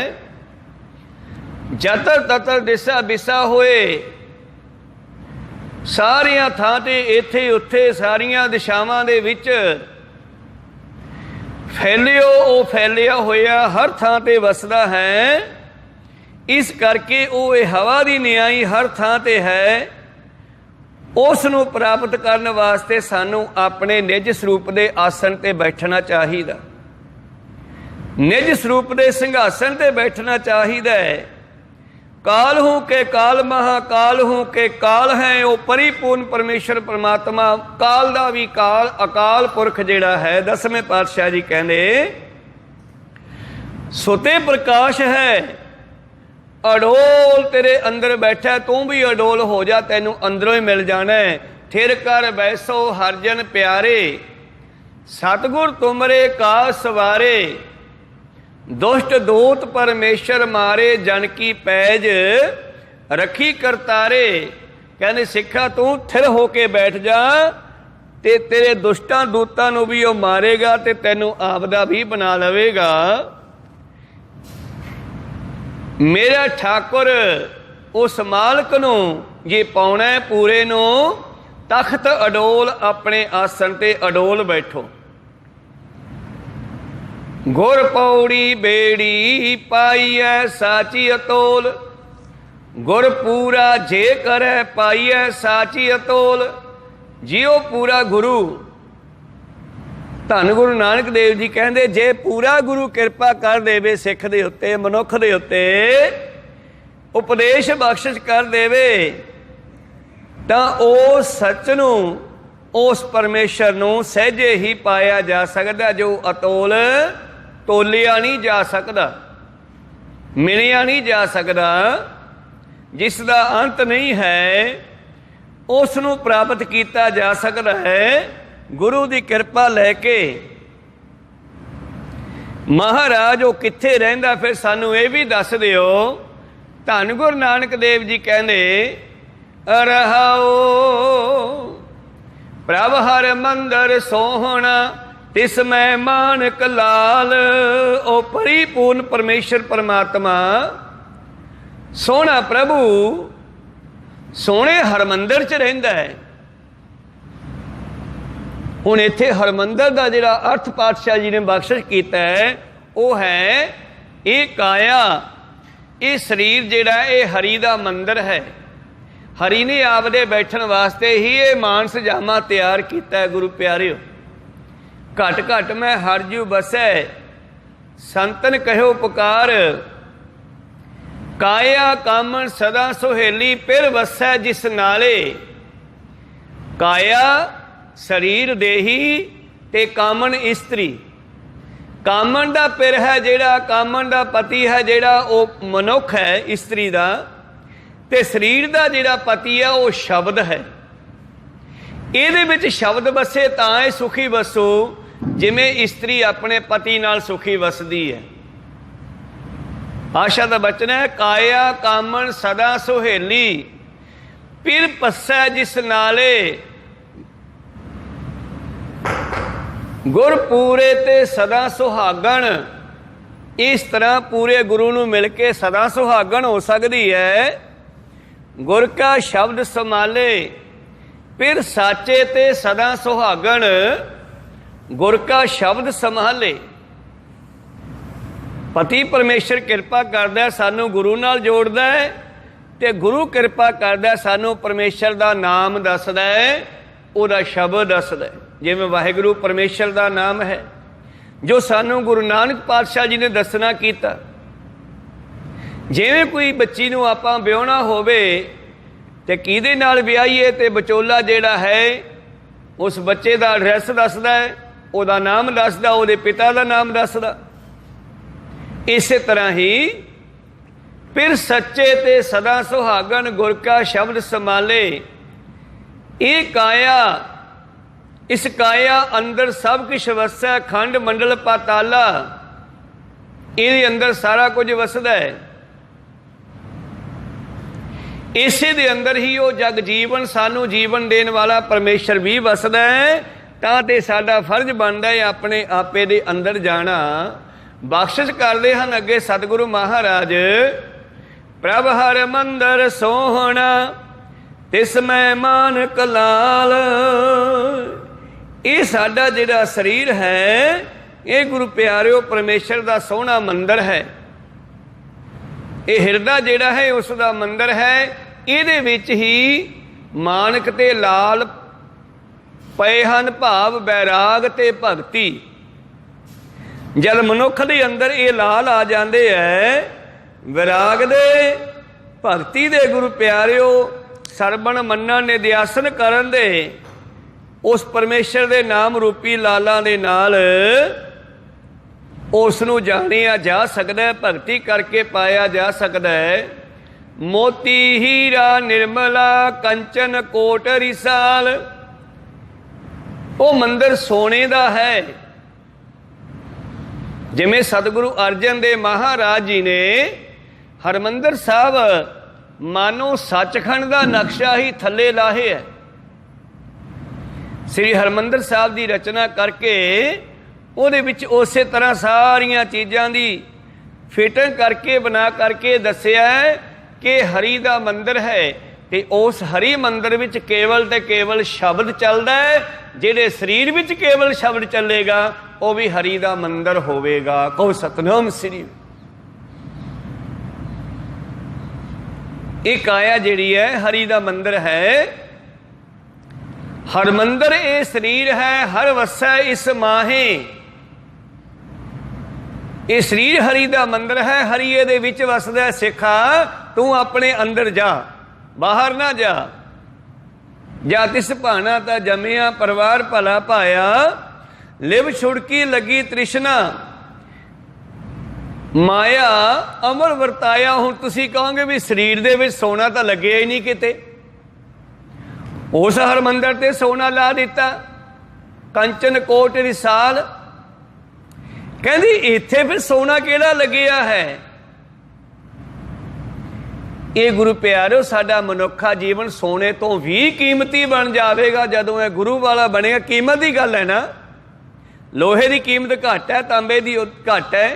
जतर ततर दिशा बिसा होए, सारियां थां ते इत्थे उत्थे सारियां दिशावां दे विच फैलियो, वो फैलिया होया हर थां ते वसदा है। इस करके वो हवा दी न्याई हर थां ते है। उस नूं प्राप्त करन वास्ते सानू अपने निज स्वरूप दे आसन ते बैठना चाहिए, निज स्वरूप दे सिंघासन ते बैठना चाहिए। काल हूँ के काल महाकाल हूँ के काल है, वो परिपूर्ण परमेश्वर परमात्मा काल दा भी काल, अकाल पुरख जिहड़ा है। 10वें पातशाह जी कहंदे, सुते प्रकाश है अडोल तेरे अंदर बैठा, तू भी अडोल हो जा, तेनू अंदरों ही मिल जाना है। थिर कर बैसो हरजन प्यारे, सतगुर तुमरे का सवारे। दुष्ट दूत परमेश्वर मारे, जन की पैज रखी करतारे। कहने सिखा तू थिर होके बैठ जा, ते तेरे दुष्टां दूतां नू भी वो मारेगा, ते तेनू आपदा भी बना लवेगा। मेरा ठाकुर उस मालक नूं जे पाउणा पूरे नूं, तख्त अडोल अपने आसन ते अडोल बैठो। गुर पौड़ी बेड़ी पाईऐ साची अतोल, गुर पूरा जे करे पाईऐ साची अतोल। जियो पूरा गुरु, धन गुरु नानक देव जी कहते, जे पूरा गुरु कृपा कर देवे सिख दे उत्ते, मनुख दे उत्ते उपदेश बख्शिश कर देवे, तां ओ सच नूं उस परमेश्वर नूं सहजे ही पाया जा सकदा, जो अतोल तोलिया नहीं जा सकदा, मिलिया नहीं जा सकदा, जिसदा अंत नहीं है, उस नूं प्राप्त किया जा सकदा है गुरु की कृपा लैके। महाराज वो कित्थे रहिंदा, फिर सानू ये भी दस दिओ। धन गुरु नानक देव जी कहंदे, रहाओ प्रभ हर मंदर सोहना, तिस मैं मानक लाल। ओ परिपूर्ण परमेश्वर परमात्मा सोहना प्रभु सोहने हरमंदर च रहिंदा है। हुण इत्थे हरमंदर का जिहड़ा अर्थ पातशाह जी ने बख्शिश किया है, वो है ये काया, ये शरीर जिहड़ा ये हरि का मंदिर है। हरि ने आपदे बैठण वास्ते ही ये मानस जामा तैयार किया है। गुरु प्यारिओ, घट घट मैं हरजू बसै, संतन कहो पुकार। काया कामन सदा सुहेली, फिर वसै जिस नाले। काया शरीर देही ते कामन इस्त्री। कामन दा पिर है जिहड़ा, कामन दा पति है जिहड़ा, वो मनुख है इस्त्री दा, ते शरीर दा जिहड़ा पति है वो शब्द है। इहदे विच शब्द बसे तां ही सुखी वसो, जिवें इस्त्री अपने पति नाल सुखी वसदी है। आशा दा बचन है, काया कामन सदा सुहेली, फिर पस्सै जिस नाले। गुर पूरे ते सदा सुहागण। इस तरह पूरे गुरु नूं मिल के सदा सुहागण हो सकती है। गुर का शब्द संभाले, फिर साचे ते सदा सुहागण गुर का शब्द संभाले। पति परमेश्वर कृपा करदा सानू गुरु नाल जोड़दा है ते गुरु कृपा करदा सानू परमेश्वर दा नाम दसदा है, उहदा शब्द दसदा है। जिवें वाहिगुरू परमेश्वर दा नाम है जो सानू गुरु नानक पातशाह जी ने दसना कीता। जिवें कोई बच्ची नूं आपां विआहना होवे ते किहदे नाल विआहीए ते विचोला जिहड़ा है उस बच्चे दा एड्रैस दसदा है, उहदा नाम दसदा, उहदे पिता दा नाम दसदा। इस तरह ही फिर सच्चे ते सदा सुहागन गुर का शब्द संभाले। ये काया, इस काया अंदर सब कुछ वसदा, खंड मंडल पाताला, ये अंदर सारा कुछ वसदा है। इसे दे अंदर ही वो जग जीवन सानू जीवन देने वाला परमेश्वर भी वसदा है। तां ते साडा फर्ज बनदा है अपने आपे दे अंदर जाना। बख्शिश करदे हन अगे सतगुरु महाराज, प्रभ हर मंदर सोहना तिस मैं मानक लाल। ये साडा जिहड़ा शरीर है ये गुरु प्यारिओ परमेश्वर दा सोहना मंदिर है। ये हिरदा जिहड़ा है उसका मंदिर है। इहदे विच ही मानक ते लाल पए हन, भाव बैराग ते भगती। जद मनुख दे अंदर ये लाल आ जाते है, विराग दे भगती दे गुरु प्यारिओ सरबण मनन निध्यासन करन दे उस परमेश्वर दे नाम रूपी लालां दे नाल उस नूं जाणिया जा सकदा है, भगती करके पाया जा सकदा है। मोती हीरा निर्मला कंचन कोट रिसाल, वो मंदिर सोने दा है। जिवें सतगुरु अर्जन देव महाराज जी ने हरमंदिर साहब मानो सचखंड का नक्शा ही थले लाहे है। श्री हरमंदिर साहब की रचना करके ਉਹਦੇ ਵਿੱਚ ਉਸੇ ਤਰ੍ਹਾਂ ਸਾਰੀਆਂ ਚੀਜ਼ਾਂ ਦੀ ਫਿਟਿੰਗ ਕਰਕੇ ਬਣਾ ਕਰਕੇ ਦੱਸਿਆ ਕਿ ਹਰੀ ਦਾ ਮੰਦਿਰ ਹੈ ਤੇ ਉਸ ਹਰੀ ਮੰਦਿਰ ਵਿੱਚ ਕੇਵਲ ਤੇ ਕੇਵਲ ਸ਼ਬਦ ਚੱਲਦਾ ਹੈ। ਜਿਹੜੇ ਸਰੀਰ ਵਿੱਚ ਕੇਵਲ ਸ਼ਬਦ ਚੱਲੇਗਾ ਉਹ ਵੀ ਹਰੀ ਦਾ ਮੰਦਿਰ ਹੋਵੇਗਾ। ਕਹੋ ਸਤਨਾਮ ਸ੍ਰੀ। ਇਹ ਕਾਇਆ ਜਿਹੜੀ ਹੈ ਹਰੀ ਦਾ ਮੰਦਿਰ ਹੈ। ਹਰ ਮੰਦਿਰ ਇਹ ਸਰੀਰ ਹੈ, ਹਰ ਵਸੈ ਇਸ ਮਾਹੇ। ये शरीर हरी का मंदिर है, हरी ये विच वसदा। सिखा तू अपने अंदर जा, बाहर ना जा। जा तिस भाना ता जमिया परिवार भला पाया, लिव छुड़की लगी तृष्णा माया अमर वरताया। हुण तुसीं कहोगे भी शरीर दे विच सोना तो लगे ही नहीं किते, उस हर मंदिर ते सोना ला दिता। कंचन कोट रिसाल कहती इत्थे फिर सोना केड़ा लगिया है। ये गुरु प्यारो साडा मनुखा जीवन सोने तो भी कीमती बन जाएगा जदों यह गुरु वाला बनेगा। कीमत की गल है ना, लोहे की कीमत घट है, तांबे की घट है,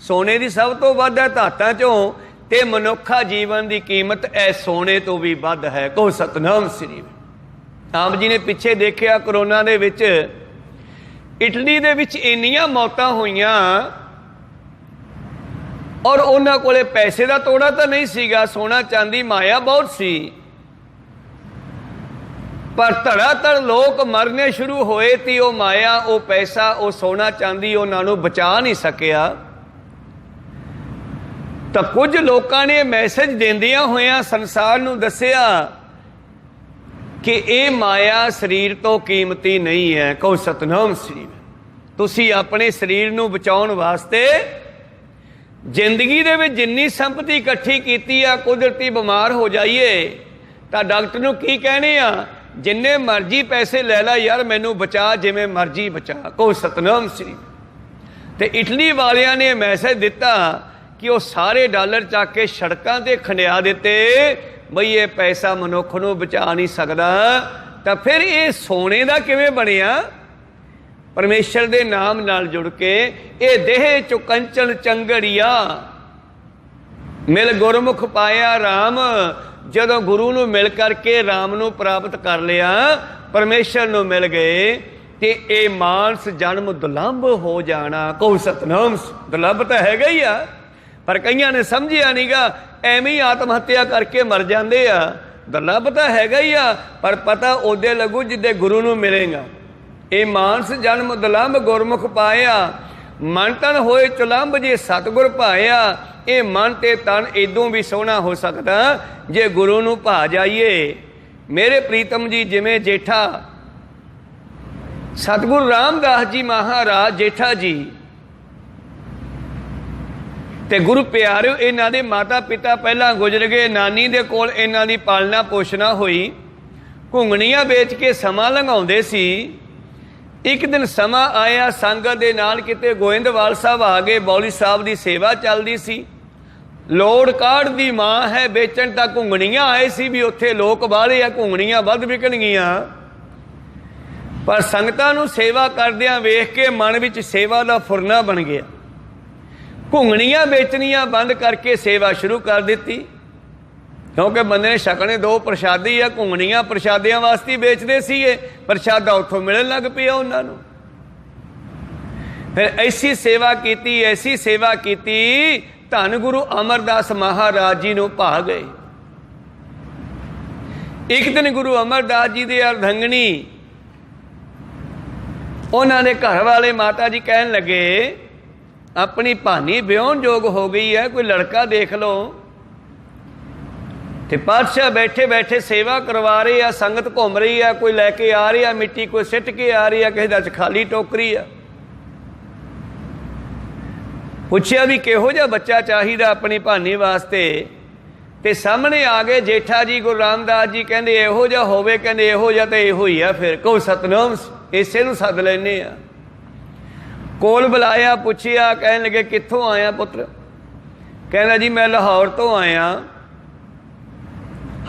सोने की सब तो वध है धातां चों, ते मनुखा जीवन की कीमत ए सोने तो भी वध है। कहो सतनाम श्री। आम जी ने पिछे देखिया करोना दे विच इटली दे विच इन्नियां मौतां होईयां और उन्हां कोले पैसे दा तोड़ा तो नहीं सीगा, सोना चांदी माया बहुत सी, पर धड़ाधड़ लोग मरने शुरू होए ती वो माया, वो पैसा, वो सोना चांदी उन्हां नूं बचा नहीं सकिया। तो कुछ लोगों ने मैसेज देंदियां होइयां संसार नूं दस्सिया कि ये माया शरीर तो कीमती नहीं है। कहो सतनाम श्री। तुसी अपने शरीर नूं बचाउण वास्ते जिंदगी दे विच जिन्नी संपत्ति इकट्ठी कीती आ, कुदरती बीमार हो जाइए तो डॉक्टर नूं की कहने आ, जिन्ने मर्जी पैसे ले ला यार मैनू बचा, जिवें मर्जी बचा। कहो सतनाम श्री। ते इटली वालियां ने मैसेज दिता कि वो सारे डॉलर चक के सड़कों ते खंडिया दिते बई ये पैसा मनुख नूं बचा नहीं सकता। तो फिर ये सोने का किवें बनिया? परमेश्वर दे नाम नाल जुड़ के ये देह चो कंचन चंगड़िया मिल गुरमुख पाया राम, ਜਦੋਂ ਗੁਰੂ ਨੂੰ ਮਿਲ ਕਰਕੇ ਰਾਮ ਨੂੰ ਪ੍ਰਾਪਤ ਕਰ ਲਿਆ, ਪਰਮੇਸ਼ਰ ਨੂੰ ਮਿਲ ਗਏ, ਤੇ ਇਹ ਮਾਨਸ ਜਨਮ ਦੁਲੰਭ ਹੋ ਜਾਣਾ। ਕਹੋ ਸਤਨਾਮ। ਦੁਲੰਭ ਤਾਂ ਹੈਗਾ ਹੀ ਆ, ਪਰ ਕਈਆਂ ਨੇ ਸਮਝਿਆ ਨਹੀਂਗਾ, ਐਵੇਂ ਹੀ ਆਤਮ ਹੱਤਿਆ ਕਰਕੇ ਮਰ ਜਾਂਦੇ ਆ। ਦੁਲੰਭ ਤਾਂ ਹੈਗਾ ਹੀ ਆ, ਪਰ ਪਤਾ ਉਹਦੇ ਲੱਗੂ ਜਿੱਦੇ ਗੁਰੂ ਨੂੰ ਮਿਲੇਗਾ। ਇਹ ਮਾਨਸ ਜਨਮ ਦੁਲੰਭ ਗੁਰਮੁਖ ਪਾਇਆ, ਮਨ ਤਨ ਹੋਏ ਚੁਲੰਭ ਜੇ ਸਤਿਗੁਰ ਭਾਇਆ। ਇਹ ਮਨ ਤੇ ਤਨ ਇਦੋਂ ਵੀ ਸੋਹਣਾ ਹੋ ਸਕਦਾ ਜੇ ਗੁਰੂ ਨੂੰ ਭਾ ਜਾਈਏ। ਮੇਰੇ ਪ੍ਰੀਤਮ ਜੀ, ਜਿਵੇਂ ਜੇਠਾ ਸਤਿਗੁਰੂ ਰਾਮਦਾਸ ਜੀ ਮਹਾਰਾਜ ਜੇਠਾ ਜੀ ਤੇ ਗੁਰੂ ਪਿਆਰਿਓ, ਇਹਨਾਂ ਦੇ ਮਾਤਾ ਪਿਤਾ ਪਹਿਲਾਂ ਗੁਜ਼ਰ ਗਏ। ਨਾਨੀ ਦੇ ਕੋਲ ਇਹਨਾਂ ਦੀ ਪਾਲਣਾ ਪੋਸ਼ਣਾ ਹੋਈ। ਘੁੰਗਣੀਆਂ ਵੇਚ ਕੇ ਸਮਾਂ ਲੰਘਾਉਂਦੇ ਸੀ। ਇੱਕ ਦਿਨ ਸਮਾਂ ਆਇਆ, ਸੰਗਤ ਦੇ ਨਾਲ ਕਿਤੇ ਗੋਇੰਦਵਾਲ ਸਾਹਿਬ ਆ ਗਏ। ਬੌਲੀ ਸਾਹਿਬ ਦੀ ਸੇਵਾ ਚੱਲਦੀ ਸੀ। ਲੋੜ ਕਾੜ ਦੀ ਮਾਂ ਹੈ, ਵੇਚਣ ਤਾਂ ਘੁੰਗਣੀਆਂ ਆਏ ਸੀ ਵੀ ਉੱਥੇ ਲੋਕ ਬਾਹਲੇ ਆ, ਘੁੰਗਣੀਆਂ ਵੱਧ ਵਿਕਣਗੀਆਂ। ਪਰ ਸੰਗਤਾਂ ਨੂੰ ਸੇਵਾ ਕਰਦਿਆਂ ਵੇਖ ਕੇ ਮਨ ਵਿੱਚ ਸੇਵਾ ਦਾ ਫੁਰਨਾ ਬਣ ਗਿਆ। ਘੁੰਗਣੀਆਂ ਵੇਚਣੀਆਂ ਬੰਦ ਕਰਕੇ ਸੇਵਾ ਸ਼ੁਰੂ ਕਰ ਦਿੱਤੀ, ਕਿਉਂਕਿ ਬੰਦੇ ਨੇ ਛਕਣੇ ਦੋ ਪ੍ਰਸ਼ਾਦੀ ਆ। ਘੁੰਗਣੀਆਂ ਪ੍ਰਸ਼ਾਦਿਆਂ ਵਾਸਤੇ ਵੇਚਦੇ ਸੀਗੇ, ਪ੍ਰਸ਼ਾਦਾ ਉੱਥੋਂ ਮਿਲਣ ਲੱਗ ਪਿਆ ਉਹਨਾਂ ਨੂੰ। ਫਿਰ ਐਸੀ ਸੇਵਾ ਕੀਤੀ, ਐਸੀ ਸੇਵਾ ਕੀਤੀ, ਧੰਨ ਗੁਰੂ ਅਮਰਦਾਸ ਮਹਾਰਾਜ ਜੀ ਨੂੰ ਭਾ ਗਏ। ਇੱਕ ਦਿਨ ਗੁਰੂ ਅਮਰਦਾਸ ਜੀ ਦੇ ਅਰਧੰਗਣੀ, ਉਹਨਾਂ ਦੇ ਘਰ ਵਾਲੇ ਮਾਤਾ ਜੀ ਕਹਿਣ ਲੱਗੇ, ਆਪਣੀ ਭਾਨੀ ਵਿਆਹੁਣ ਯੋਗ ਹੋ ਗਈ ਹੈ, ਕੋਈ ਲੜਕਾ ਦੇਖ ਲਓ। ਤੇ ਪਾਤਸ਼ਾਹ ਬੈਠੇ ਬੈਠੇ ਸੇਵਾ ਕਰਵਾ ਰਹੇ ਆ, ਸੰਗਤ ਘੁੰਮ ਰਹੀ ਆ, ਕੋਈ ਲੈ ਕੇ ਆ ਰਿਹਾ ਮਿੱਟੀ, ਕੋਈ ਸਿੱਟ ਕੇ ਆ ਰਹੀ ਆ, ਕਿਸੇ ਦਾ ਖਾਲੀ ਟੋਕਰੀ ਆ। ਪੁੱਛਿਆ ਵੀ ਕਿਹੋ ਜਿਹਾ ਬੱਚਾ ਚਾਹੀਦਾ ਆਪਣੀ ਭਾਨੀ ਵਾਸਤੇ, ਤੇ ਸਾਹਮਣੇ ਆ ਗਏ ਜੇਠਾ ਜੀ ਗੁਰੂ ਰਾਮਦਾਸ ਜੀ। ਕਹਿੰਦੇ ਇਹੋ ਜਿਹਾ ਹੋਵੇ, ਕਹਿੰਦੇ ਇਹੋ ਜਿਹਾ ਤਾਂ ਇਹੋ ਹੀ ਆ। ਫਿਰ ਕਹੋ ਸਤਨਾਮ, ਇਸੇ ਨੂੰ ਸੱਦ ਲੈਨੇ ਆ। ਕੋਲ ਬੁਲਾਇਆ, ਪੁੱਛਿਆ, ਕਹਿਣ ਲੱਗੇ ਕਿੱਥੋਂ ਆਇਆ ਪੁੱਤਰ? ਕਹਿੰਦਾ ਜੀ ਮੈਂ ਲਾਹੌਰ ਤੋਂ ਆਇਆ,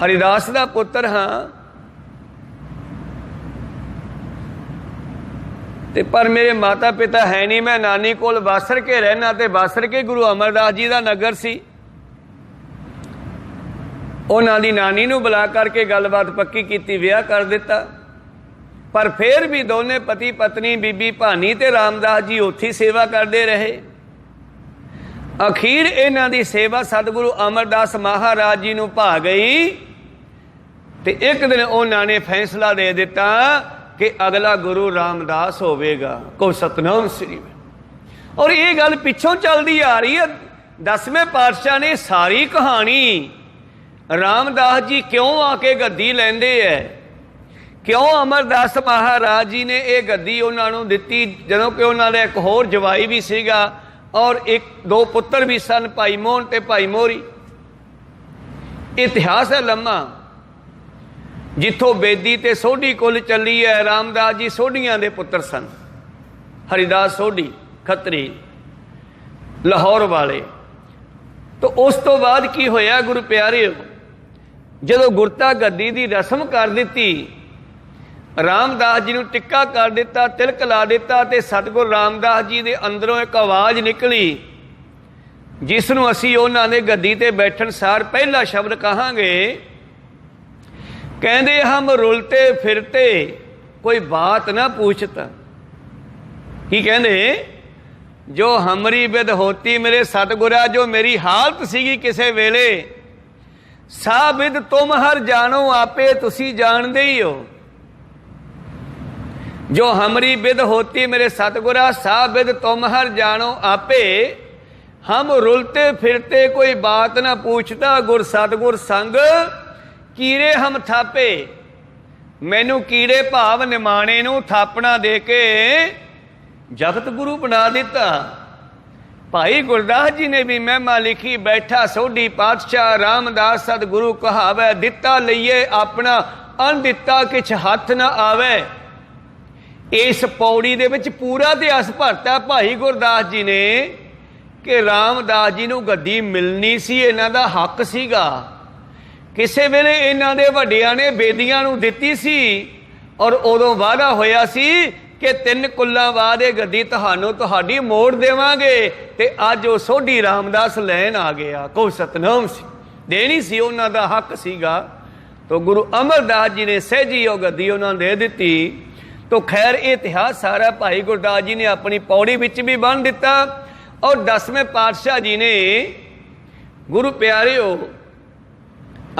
ਹਰੀਦਾਸ ਦਾ ਪੁੱਤਰ ਹਾਂ, ਤੇ ਪਰ ਮੇਰੇ ਮਾਤਾ ਪਿਤਾ ਹੈ ਨਹੀਂ। ਮੈਂ ਨਾਨੀ ਕੋਲ ਬਾਸਰ ਕੇ ਰਹਿਣਾ, ਤੇ ਬਾਸਰ ਕੇ ਗੁਰੂ ਅਮਰਦਾਸ ਜੀ ਦਾ ਨਗਰ ਸੀ। ਉਹਨਾਂ ਦੀ ਨਾਨੀ ਨੂੰ ਬੁਲਾ ਕਰਕੇ ਗੱਲਬਾਤ ਪੱਕੀ ਕੀਤੀ, ਵਿਆਹ ਕਰ ਦਿੱਤਾ। ਪਰ ਫਿਰ ਵੀ ਦੋਨੇ ਪਤੀ ਪਤਨੀ, ਬੀਬੀ ਭਾਨੀ ਤੇ ਰਾਮਦਾਸ ਜੀ ਉੱਥੇ ਸੇਵਾ ਕਰਦੇ ਰਹੇ। ਅਖੀਰ ਇਹਨਾਂ ਦੀ ਸੇਵਾ ਸਤਿਗੁਰੂ ਅਮਰਦਾਸ ਮਹਾਰਾਜ ਜੀ ਨੂੰ ਭਾ ਗਈ। ਤੇ ਇੱਕ ਦਿਨ ਉਹਨਾਂ ਨੇ ਫੈਸਲਾ ਦੇ ਦਿੱਤਾ ਕਿ ਅਗਲਾ ਗੁਰੂ ਰਾਮਦਾਸ ਹੋਵੇਗਾ। ਕੋ ਸਤਨਾਮ ਸ੍ਰੀ। ਔਰ ਇਹ ਗੱਲ ਪਿੱਛੋਂ ਚੱਲਦੀ ਆ ਰਹੀ ਹੈ। 10ਵੇਂ ਪਾਤਸ਼ਾਹ ਨੇ ਸਾਰੀ ਕਹਾਣੀ, ਰਾਮਦਾਸ ਜੀ ਕਿਉਂ ਆ ਕੇ ਗੱਦੀ ਲੈਂਦੇ ਐ, ਕਿਉਂ ਅਮਰਦਾਸ ਮਹਾਰਾਜ ਜੀ ਨੇ ਇਹ ਗੱਦੀ ਉਹਨਾਂ ਨੂੰ ਦਿੱਤੀ, ਜਦੋਂ ਕਿ ਉਹਨਾਂ ਦਾ ਇੱਕ ਹੋਰ ਜਵਾਈ ਵੀ ਸੀਗਾ ਔਰ ਦੋ ਪੁੱਤਰ ਵੀ ਸਨ, ਭਾਈ ਮੋਹਨ ਤੇ ਭਾਈ ਮੋਹਰੀ। ਇਤਿਹਾਸ ਹੈ ਲੰਮਾ, ਜਿੱਥੋਂ ਬੇਦੀ ਤੇ ਸੋਢੀ ਕੁੱਲ ਚੱਲੀ ਹੈ। ਰਾਮਦਾਸ ਜੀ ਸੋਢੀਆਂ ਦੇ ਪੁੱਤਰ ਸਨ, ਹਰੀਦਾਸ ਸੋਢੀ ਖੱਤਰੀ ਲਾਹੌਰ ਵਾਲੇ। ਤਾਂ ਉਸ ਤੋਂ ਬਾਅਦ ਕੀ ਹੋਇਆ ਗੁਰੂ ਪਿਆਰਿਓ, ਜਦੋਂ ਗੁਰਤਾ ਗੱਦੀ ਦੀ ਰਸਮ ਕਰ ਦਿੱਤੀ, ਰਾਮਦਾਸ ਜੀ ਨੂੰ ਟਿੱਕਾ ਕਰ ਦਿੱਤਾ, ਤਿਲਕ ਲਾ ਦਿੱਤਾ, ਤੇ ਸਤਿਗੁਰੂ ਰਾਮਦਾਸ ਜੀ ਦੇ ਅੰਦਰੋਂ ਇੱਕ ਆਵਾਜ਼ ਨਿਕਲੀ, ਜਿਸ ਨੂੰ ਅਸੀਂ ਉਹਨਾਂ ਦੇ ਗੱਦੀ ਤੇ ਬੈਠਣ ਸਾਰ ਪਹਿਲਾ ਸ਼ਬਦ ਕਹਾਂਗੇ। ਕਹਿੰਦੇ ਹਮ ਰੁਲਤੇ ਫਿਰਤੇ ਕੋਈ ਬਾਤ ਨਾ ਪੁੱਛਤਾ। ਕੀ ਕਹਿੰਦੇ? ਜੋ ਹਮਰੀ ਬਿਦ ਹੋਤੀ ਮੇਰੇ ਸਤਿਗੁਰਾ, ਜੋ ਮੇਰੀ ਹਾਲਤ ਸੀਗੀ ਕਿਸੇ ਵੇਲੇ, ਸਾ ਬਿਦ ਤੁਮ ਹਰ ਜਾਣੋ, ਆਪੇ ਤੁਸੀਂ ਜਾਣਦੇ ਹੀ ਹੋ। ਜੋ ਹਮਰੀ ਬਿਦ ਹੋਤੀ ਮੇਰੇ ਸਤਿਗੁਰਾ, ਸਾ ਬਿਦ ਤੁਮ ਹਰ ਜਾਣੋ ਆਪੇ। ਹਮ ਰੁਲਤੇ ਫਿਰਤੇ ਕੋਈ ਬਾਤ ਨਾ ਪੁੱਛਦਾ, ਗੁਰ ਸਤਿਗੁਰ ਸੰਗ ਕੀੜੇ ਹਮ ਥਾਪੇ। ਮੈਨੂੰ ਕੀੜੇ ਭਾਵ ਨਿਮਾਣੇ ਨੂੰ ਥਾਪਣਾ ਦੇ ਕੇ ਜਗਤ ਗੁਰੂ ਬਣਾ ਦਿੱਤਾ। ਭਾਈ ਗੁਰਦਾਸ ਜੀ ਨੇ ਵੀ ਮਹਿਮਾ ਲਿਖੀ, ਬੈਠਾ ਸੋਢੀ ਪਾਤਸ਼ਾਹ ਰਾਮਦਾਸ ਸਤਿਗੁਰੂ ਕਹਾਵੇ, ਦਿੱਤਾ ਲਈਏ ਆਪਣਾ ਅਨ ਦਿੱਤਾ ਕਿਛ ਹੱਥ ਨਾ ਆਵੇ। ਇਸ ਪੌੜੀ ਦੇ ਵਿੱਚ ਪੂਰਾ ਇਤਿਹਾਸ ਭਰਤਾ ਭਾਈ ਗੁਰਦਾਸ ਜੀ ਨੇ ਕਿ ਰਾਮਦਾਸ ਜੀ ਨੂੰ ਗੱਦੀ ਮਿਲਣੀ ਸੀ, ਇਹਨਾਂ ਦਾ ਹੱਕ ਸੀਗਾ। ਕਿਸੇ ਵੇਲੇ ਇਹਨਾਂ ਦੇ ਵੱਡਿਆਂ ਨੇ ਬੇਦੀਆਂ ਨੂੰ ਦਿੱਤੀ ਸੀ ਔਰ ਉਦੋਂ ਵਾਅਦਾ ਹੋਇਆ ਸੀ ਕਿ 3 ਕੁੱਲਾਂ ਬਾਅਦ ਇਹ ਗੱਦੀ ਤੁਹਾਨੂੰ ਤੁਹਾਡੀ ਮੋੜ ਦੇਵਾਂਗੇ। ਤੇ ਅੱਜ ਉਹ ਸੋਢੀ ਰਾਮਦਾਸ ਲੈਣ ਆ ਗਿਆ। ਕਹੋ ਸਤਨਾਮ ਸੀ। ਦੇਣੀ ਸੀ, ਉਹਨਾਂ ਦਾ ਹੱਕ ਸੀਗਾ। तो गुरु अमरदास जी ने सहजी ਉਹ ਗੱਦੀ ਉਹਨਾਂ ਦੇ ਦਿੱਤੀ। तो खैर ये इतिहास सारा भाई गुरदास जी ने अपनी पौड़ी विच भी बन दिता। और 10वें पातशाह जी ने गुरु प्यारिओ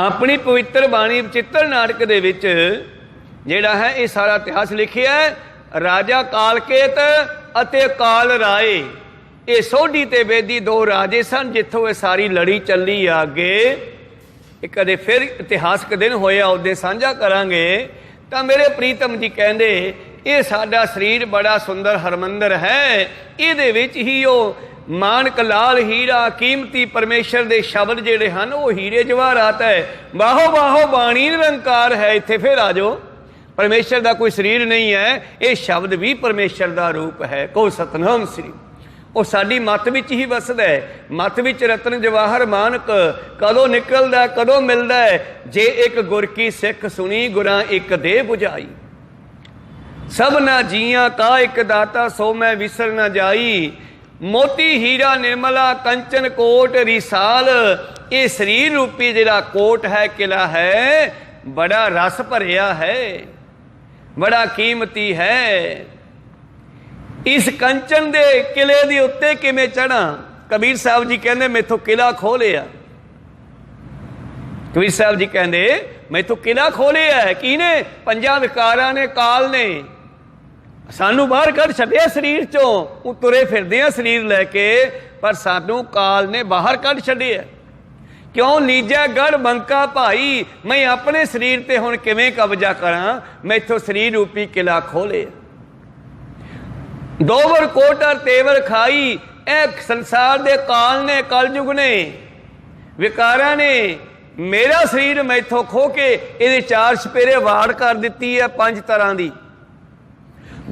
अपनी पवित्र बाणी चित्तर नाटक दे विच जिहड़ा है ये सारा इतिहास लिखिया है। राजा कालकेत अते काल राय, ये सोढी ते बेदी दो राजे सन जिथों ये सारी लड़ी चली। आगे एक कदे फिर इतिहासक दिन होया उदे साझा करांगे। तो मेरे प्रीतम जी कहंदे ये साडा शरीर बड़ा सुंदर हरमंदर है, इहदे विच ही वो मानक लाल हीरा कीमती परमेश्वर दे शब्द जिहड़े हन वो हीरे जवाहरात है। बाहो बाहो बाणी निरंकार है। इत्थे फिर आ जाओ, परमेश्वर दा कोई शरीर नहीं है, ये शब्द भी परमेश्वर दा रूप है। को सतनाम श्री ਉਹ ਸਾਡੀ ਮੱਤ ਵਿੱਚ ਹੀ ਵਸਦਾ ਹੈ। ਮੱਤ ਵਿੱਚ ਰਤਨ ਜਵਾਹਰ ਮਾਨਕ ਕਦੋਂ ਨਿਕਲਦਾ ਕਦੋਂ ਮਿਲਦਾ ਹੈ। ਜੇ ਇੱਕ ਗੁਰ ਕੀ ਸਿੱਖ ਸੁਣੀ ਗੁਰਾਂ ਇੱਕ ਦੇ 부ਝਾਈ। ਸਭਨਾ ਜੀਆਂ ਕਾ ਇੱਕ ਦਾਤਾ ਸੋ ਮੈਂ ਵਿਸਰ ਨਾ ਜਾਈ। ਮੋਤੀ ਹੀਰਾ ਨਿਰਮਲਾ ਕੰਚਨ ਕੋਟ ਰਿਸਾਲ। ਇਹ ਸਰੀਰ ਰੂਪੀ ਜਿਹੜਾ ਕੋਟ ਹੈ ਕਿਲਾ ਹੈ ਬੜਾ ਰਸ ਭਰਿਆ ਹੈ, ਬੜਾ ਕੀਮਤੀ ਹੈ। इस कंचन दे किले दी उत्ते किवें चढ़ा। कबीर साहब जी कहंदे मैथों किला खोलिया। कबीर साहब जी कहंदे मैथों किला खोलिया है। किने? पंजा विकारां ने, काल ने सानू बाहर कढ़ छड्डिया शरीर चों। तुरे फिरदे आ शरीर लैके, पर सानू काल ने बाहर कढ़ छड्डिया। क्यों लीजा गढ़ बंका भाई, मैं अपने शरीर ते हुण किवें कब्जा करां? मैथों शरीर रूपी किला खोलिया। दोवर कोटर तेवर खाई। एक संसार दे काल ने, कलयुग ने, विकारा ने मेरा शरीर मैथों खो के ये 4 छपेरे वाड़ कर दिती है। 5 तरह दी,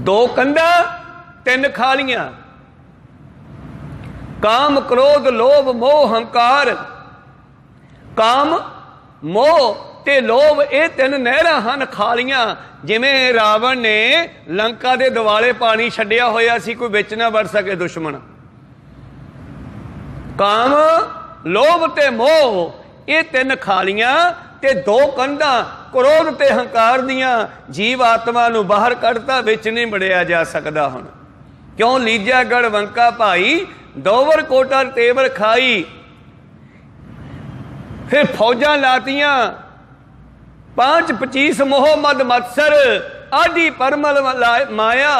2 कंधा 3 खालियां। काम क्रोध लोभ मोह हंकार। काम मोह ते लोभ ये 3 नहरां हन खालियां। जिमें रावण ने लंका दे दिवाले पानी छड्डिया होया सी, कोई विच ना वड़ सके दुश्मन। काम लोभ ते मोह ये 3 खालियां ते 2 कंधा क्रोध ते हंकार दियां। जीव आत्मा नूं बाहर कढ़ता, विच नहीं वड़िया जा सकदा। हुण क्यों लीजा गढ़ वंका भाई, दोवर कोटर तेवर खाई। फिर फौजां लातियां 5 25 मोह मद मत्सर। आधी परमल माया,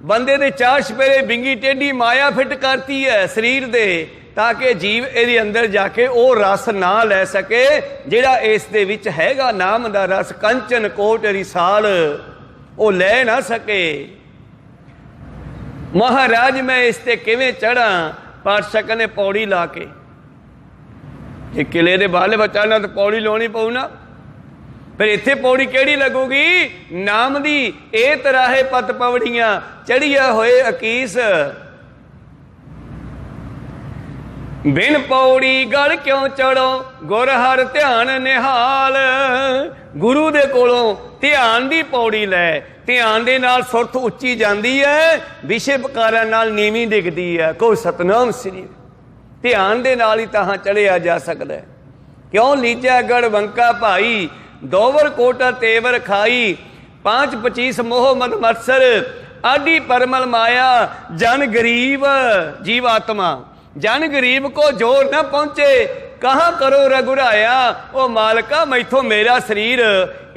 बंदे दे 4 छपेरे बिंगी टेढ़ी माया फिट करती है शरीर दे, ताकि जीव ਇਹਦੇ अंदर जाके वो रस ना लै सके जिहड़ा इस दे विच हैगा नाम दा रस। कंचन कोट रिसाल वो लै ना सके। महाराज मैं इस ते किवें चढ़ा? पातशाह ने पौड़ी ला के, जे किले दे बाले बचाना तो पौड़ी लाउणी पऊ ना। फिर इत्थे पौड़ी केड़ी लगूगी? नाम दी। ए तराहे पत पवड़ियां चढ़िया होए अकीस। बिन पौड़ी गढ़ क्यों चढ़ो गुर हर ध्यान निहाल। गुरु दे कोलों ध्यान दी पौड़ी लै। ध्यान दे नाल सुरत उच्ची जांदी है, विषे विकारां नाल नीवीं दिखदी है। को सतनाम श्री ध्यान दे नाल ही ताहां चढ़िया जा सकदा है। क्यों लीजा गढ़ वंका भाई, दोवर कोटर तेवर खाई। 5 25 मोह मद मत्सर। आडी परमल माया। जन गरीब जीव आत्मा, जन गरीब को जोर न पहुंचे। कहाँ करो रघुराया। ओ मालका मैथों मेरा शरीर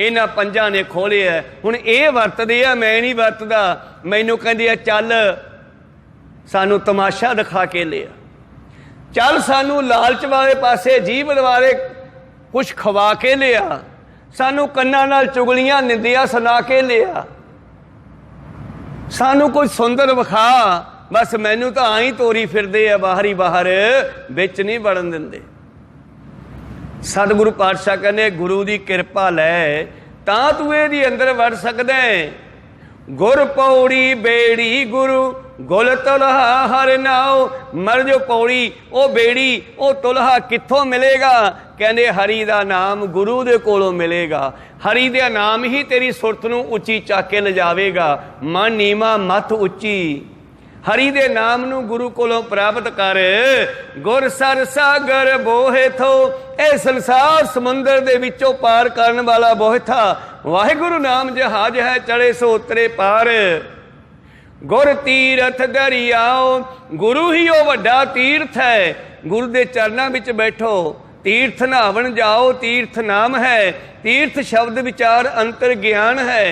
इन्हां पंजां ने खोलिया। हुण ये वरतदे आ, मैं नहीं वरतदा। मैनू कहंदे आ चल सानू तमाशा दिखा के लिया, चल सानू लालच वाले पासे जीव वाले कुछ खवा के लिया, सानू कन्नां नाल चुगलियां निंदियां सुना के लिया, सानू कोई सुंदर विखा। बस मैनू तो आई तोरी फिरदे आ बाहर ही बाहर, विच नहीं वड़न दिंदे। सतगुरु पातशाह कहने गुरु की कृपा लै तां तू इहदी अंदर वड़ सकदा है। गुर पौड़ी बेड़ी गुरु गुल तुलहा हर नाओ। मर जो पौड़ी ओ बेड़ी ओ तुलहा कित्थों मिलेगा? कहने हरि दा नाम गुरु दे कोलों मिलेगा। हरि दे नाम ही तेरी सुरत नूं उच्ची चाके ले जावेगा। मन नीमा मत उच्ची। हरि दे नाम नू गुरु कोलों प्राप्त कर। गुर सर सागर बोहे थो, ए संसार समुंदर दे विचों पार करन वाला बोहे था। वाहिगुरु नाम जहाज है, चढ़े सो उतरे पार। गुर तीरथ गरियाओ, गुरु ही ओ वड्डा तीर्थ है। गुरु दे चरनां विच बैठो, तीर्थ नहावन जाओ, तीर्थ नाम है। तीर्थ शब्द विचार अंतर ज्ञान है।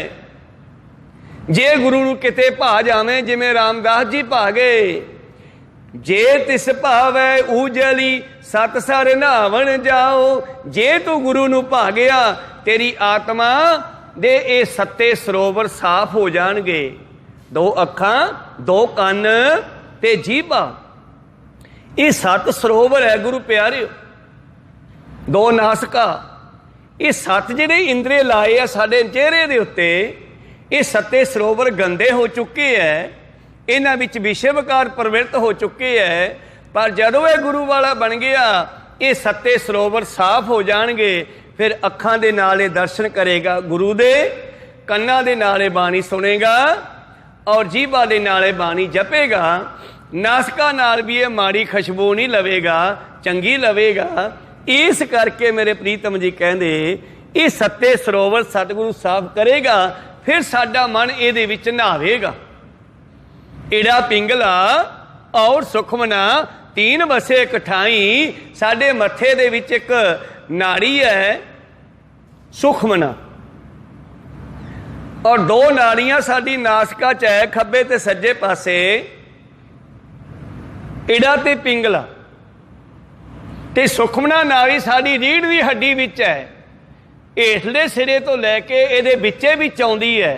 जे गुरु नूं किते भा जावें, जिवें रामदास जी भागे, जे तिस भावै ऊजली सत सर नहावन जाओ। जे तू गुरु नूं भा गया, तेरी आत्मा दे ए सत्ते सरोवर साफ हो जाणगे। दो अखां, दो कन ते जीभा, ये सत सरोवर है गुरु प्यारे। दो नासका, ये सत जिहड़े इंद्रिय लाए आ साडे चेहरे दे उत्ते, ये सत्ते सरोवर गंदे हो चुके हैं। इन्हां विच विषय विकार प्रवृत्त हो चुके हैं। पर जदों ये गुरु वाला बन गया, ये सत्ते सरोवर साफ हो जाणगे। फिर अखां दे नाल ये दर्शन करेगा गुरु दे, कन्नां दे नाल ये बाणी सुनेगा और जीभा दे नाल ये बाणी जपेगा। नासका नाल भी ये माड़ी खुशबू नहीं लवेगा, चंगी लवेगा। इस करके मेरे प्रीतम जी कहंदे, ये सत्ते सरोवर सतगुरु साफ करेगा, फिर साडा मन इहदे विच नहावेगा। इड़ा पिंगला और सुखमना तीन बसे कठाई। साडे मत्थे दे विच एक नाड़ी है सुखमना, और दो नाड़ियां साडी नासका च है, खब्बे ते सज्जे पासे इड़ा ते पिंगला। ते सुखमना नाड़ी साडी रीढ़ दी हड्डी विच है, हेठले सिरे तो लैके इहदे विचे विच आउंदी है।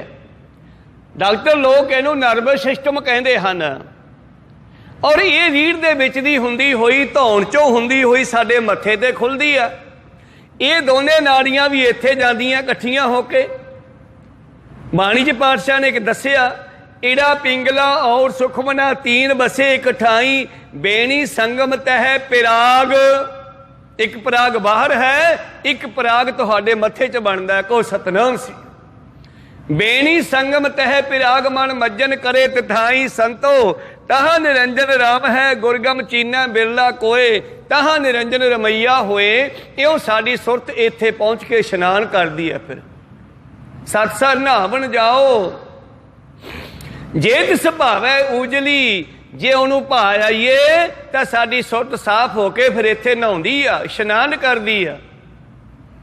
डॉक्टर लोग इहनूं नर्वस सिस्टम कहंदे हन। और ये रीढ़ दे विच दी हुंदी होई, धौण चों हुंदी होई साडे मत्थे ते खुलदी है। ये दोने नाड़ियां भी इत्थे जांदियां इकट्ठियां होके। बाणी च पातशाह ने दस्सिया, इड़ा पिंगला और सुखमना तीन बसे इकठाई, बेणी संगम तह पिराग। एक पराग बाहर है, एक पराग तुहाडे मत्थे च बनदा है। को सतनाम सी। बेणी संगम तह पिराग, मन मज्जन करे तिथाई संतो। तहां निरंजन राम है, गुरगम चीना बिरला कोय। तहां निरंजन रमैया होए। इउं साडी सुरत इत्थे पहुंच के इशनान करदी है। फिर सतसर नहावन जाओ, जे तिस भावै उजली। जे उन्होंने भा आईए तो साडी सुरत साफ होके फिर इत्थे नहाउंदी आ, इशनान करदी आ।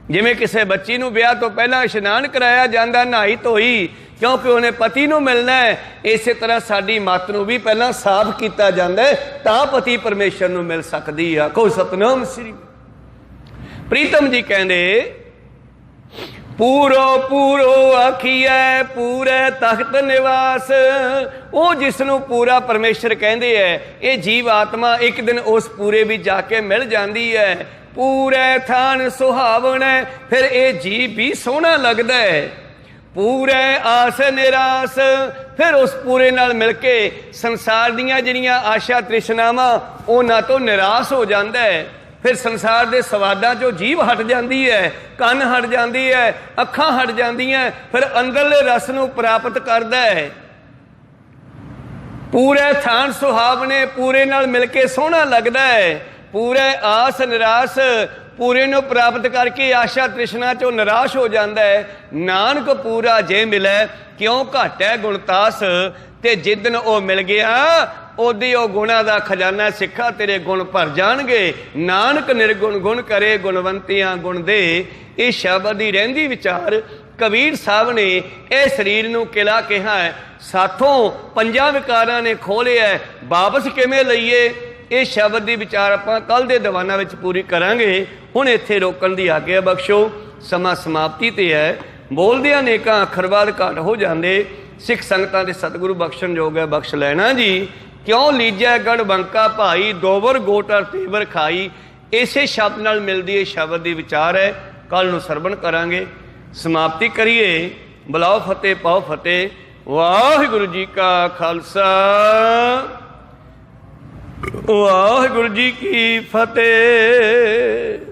जिवें किसी बच्ची नूं ब्याह तो पहला इशनान कराया जांदा, नहाई धोई, क्योंकि उन्हें पति नूं मिलना है। इस तरह साडी मत नूं भी पहला साफ किया जाता है, तां पति परमेश्वर नूं मिल सकदी आ। को सतनाम श्री। प्रीतम जी कहंदे, पूरो पूरो आखिए पूरे तख्त निवास। वो जिसनों पूरा परमेश्वर कहते हैं, ये जीव आत्मा एक दिन उस पूरे भी जाके मिल जाती है। पूरे थान सुहावन है, फिर ये जीव भी सोहना लगता है। पूरे आस निरास, फिर उस पूरे नाल मिलके संसार दीयां जिहड़ियां आशा तृष्णावां उन्हां तो निराश हो जाता है। फिर संसार के स्वादां चों जीव हट जाती है, कन हट जाती है, अखां हट जांदियां, फिर अंदरले रस नूं प्राप्त करदा है। पूरे थान सुहावने, पूरे नाल मिलके सोहना लगता है। पूरे आस निराश, पूरे नूं प्राप्त करके आशा तृष्णा चों निराश हो जाता है। नानक पूरा जे मिले क्यों घट है गुणतास। ते जिदन वो मिल गया ओदी ओ गुणा दा खजाना सिखा तेरे गुण भर जाणगे। नानक निर्गुण गुण करे गुणवंतियां गुण दे। ये शब्द ही रहिंदी विचार कबीर साहब ने इह शरीर नूं किला कहा है। साथों पंजां विकारां ने खोलिया, वापस किवें लईए। ये शब्द की विचार आपां कल दे दीवाना विच पूरी करांगे। हुण इत्थे रोकण दी आग्या बख्शो, समा समाप्ति ते है। बोलदियां नेकां अखरवाद घट हो जांदे। सिख संगतां दे सतगुरु बख्शण योग है, बख्श लेना जी। क्यों लीजै गढ़ बंका भाई, दोवर गोटर तेवर खाई। इसे शब्द नाल मिलदी है शब्द की विचार है। कल नूं सरवण करांगे, समाप्ति करिए। बुलाओ फतेह पाओ फतेह। वाहिगुरू जी का खालसा, वाहिगुरू जी की फतेह।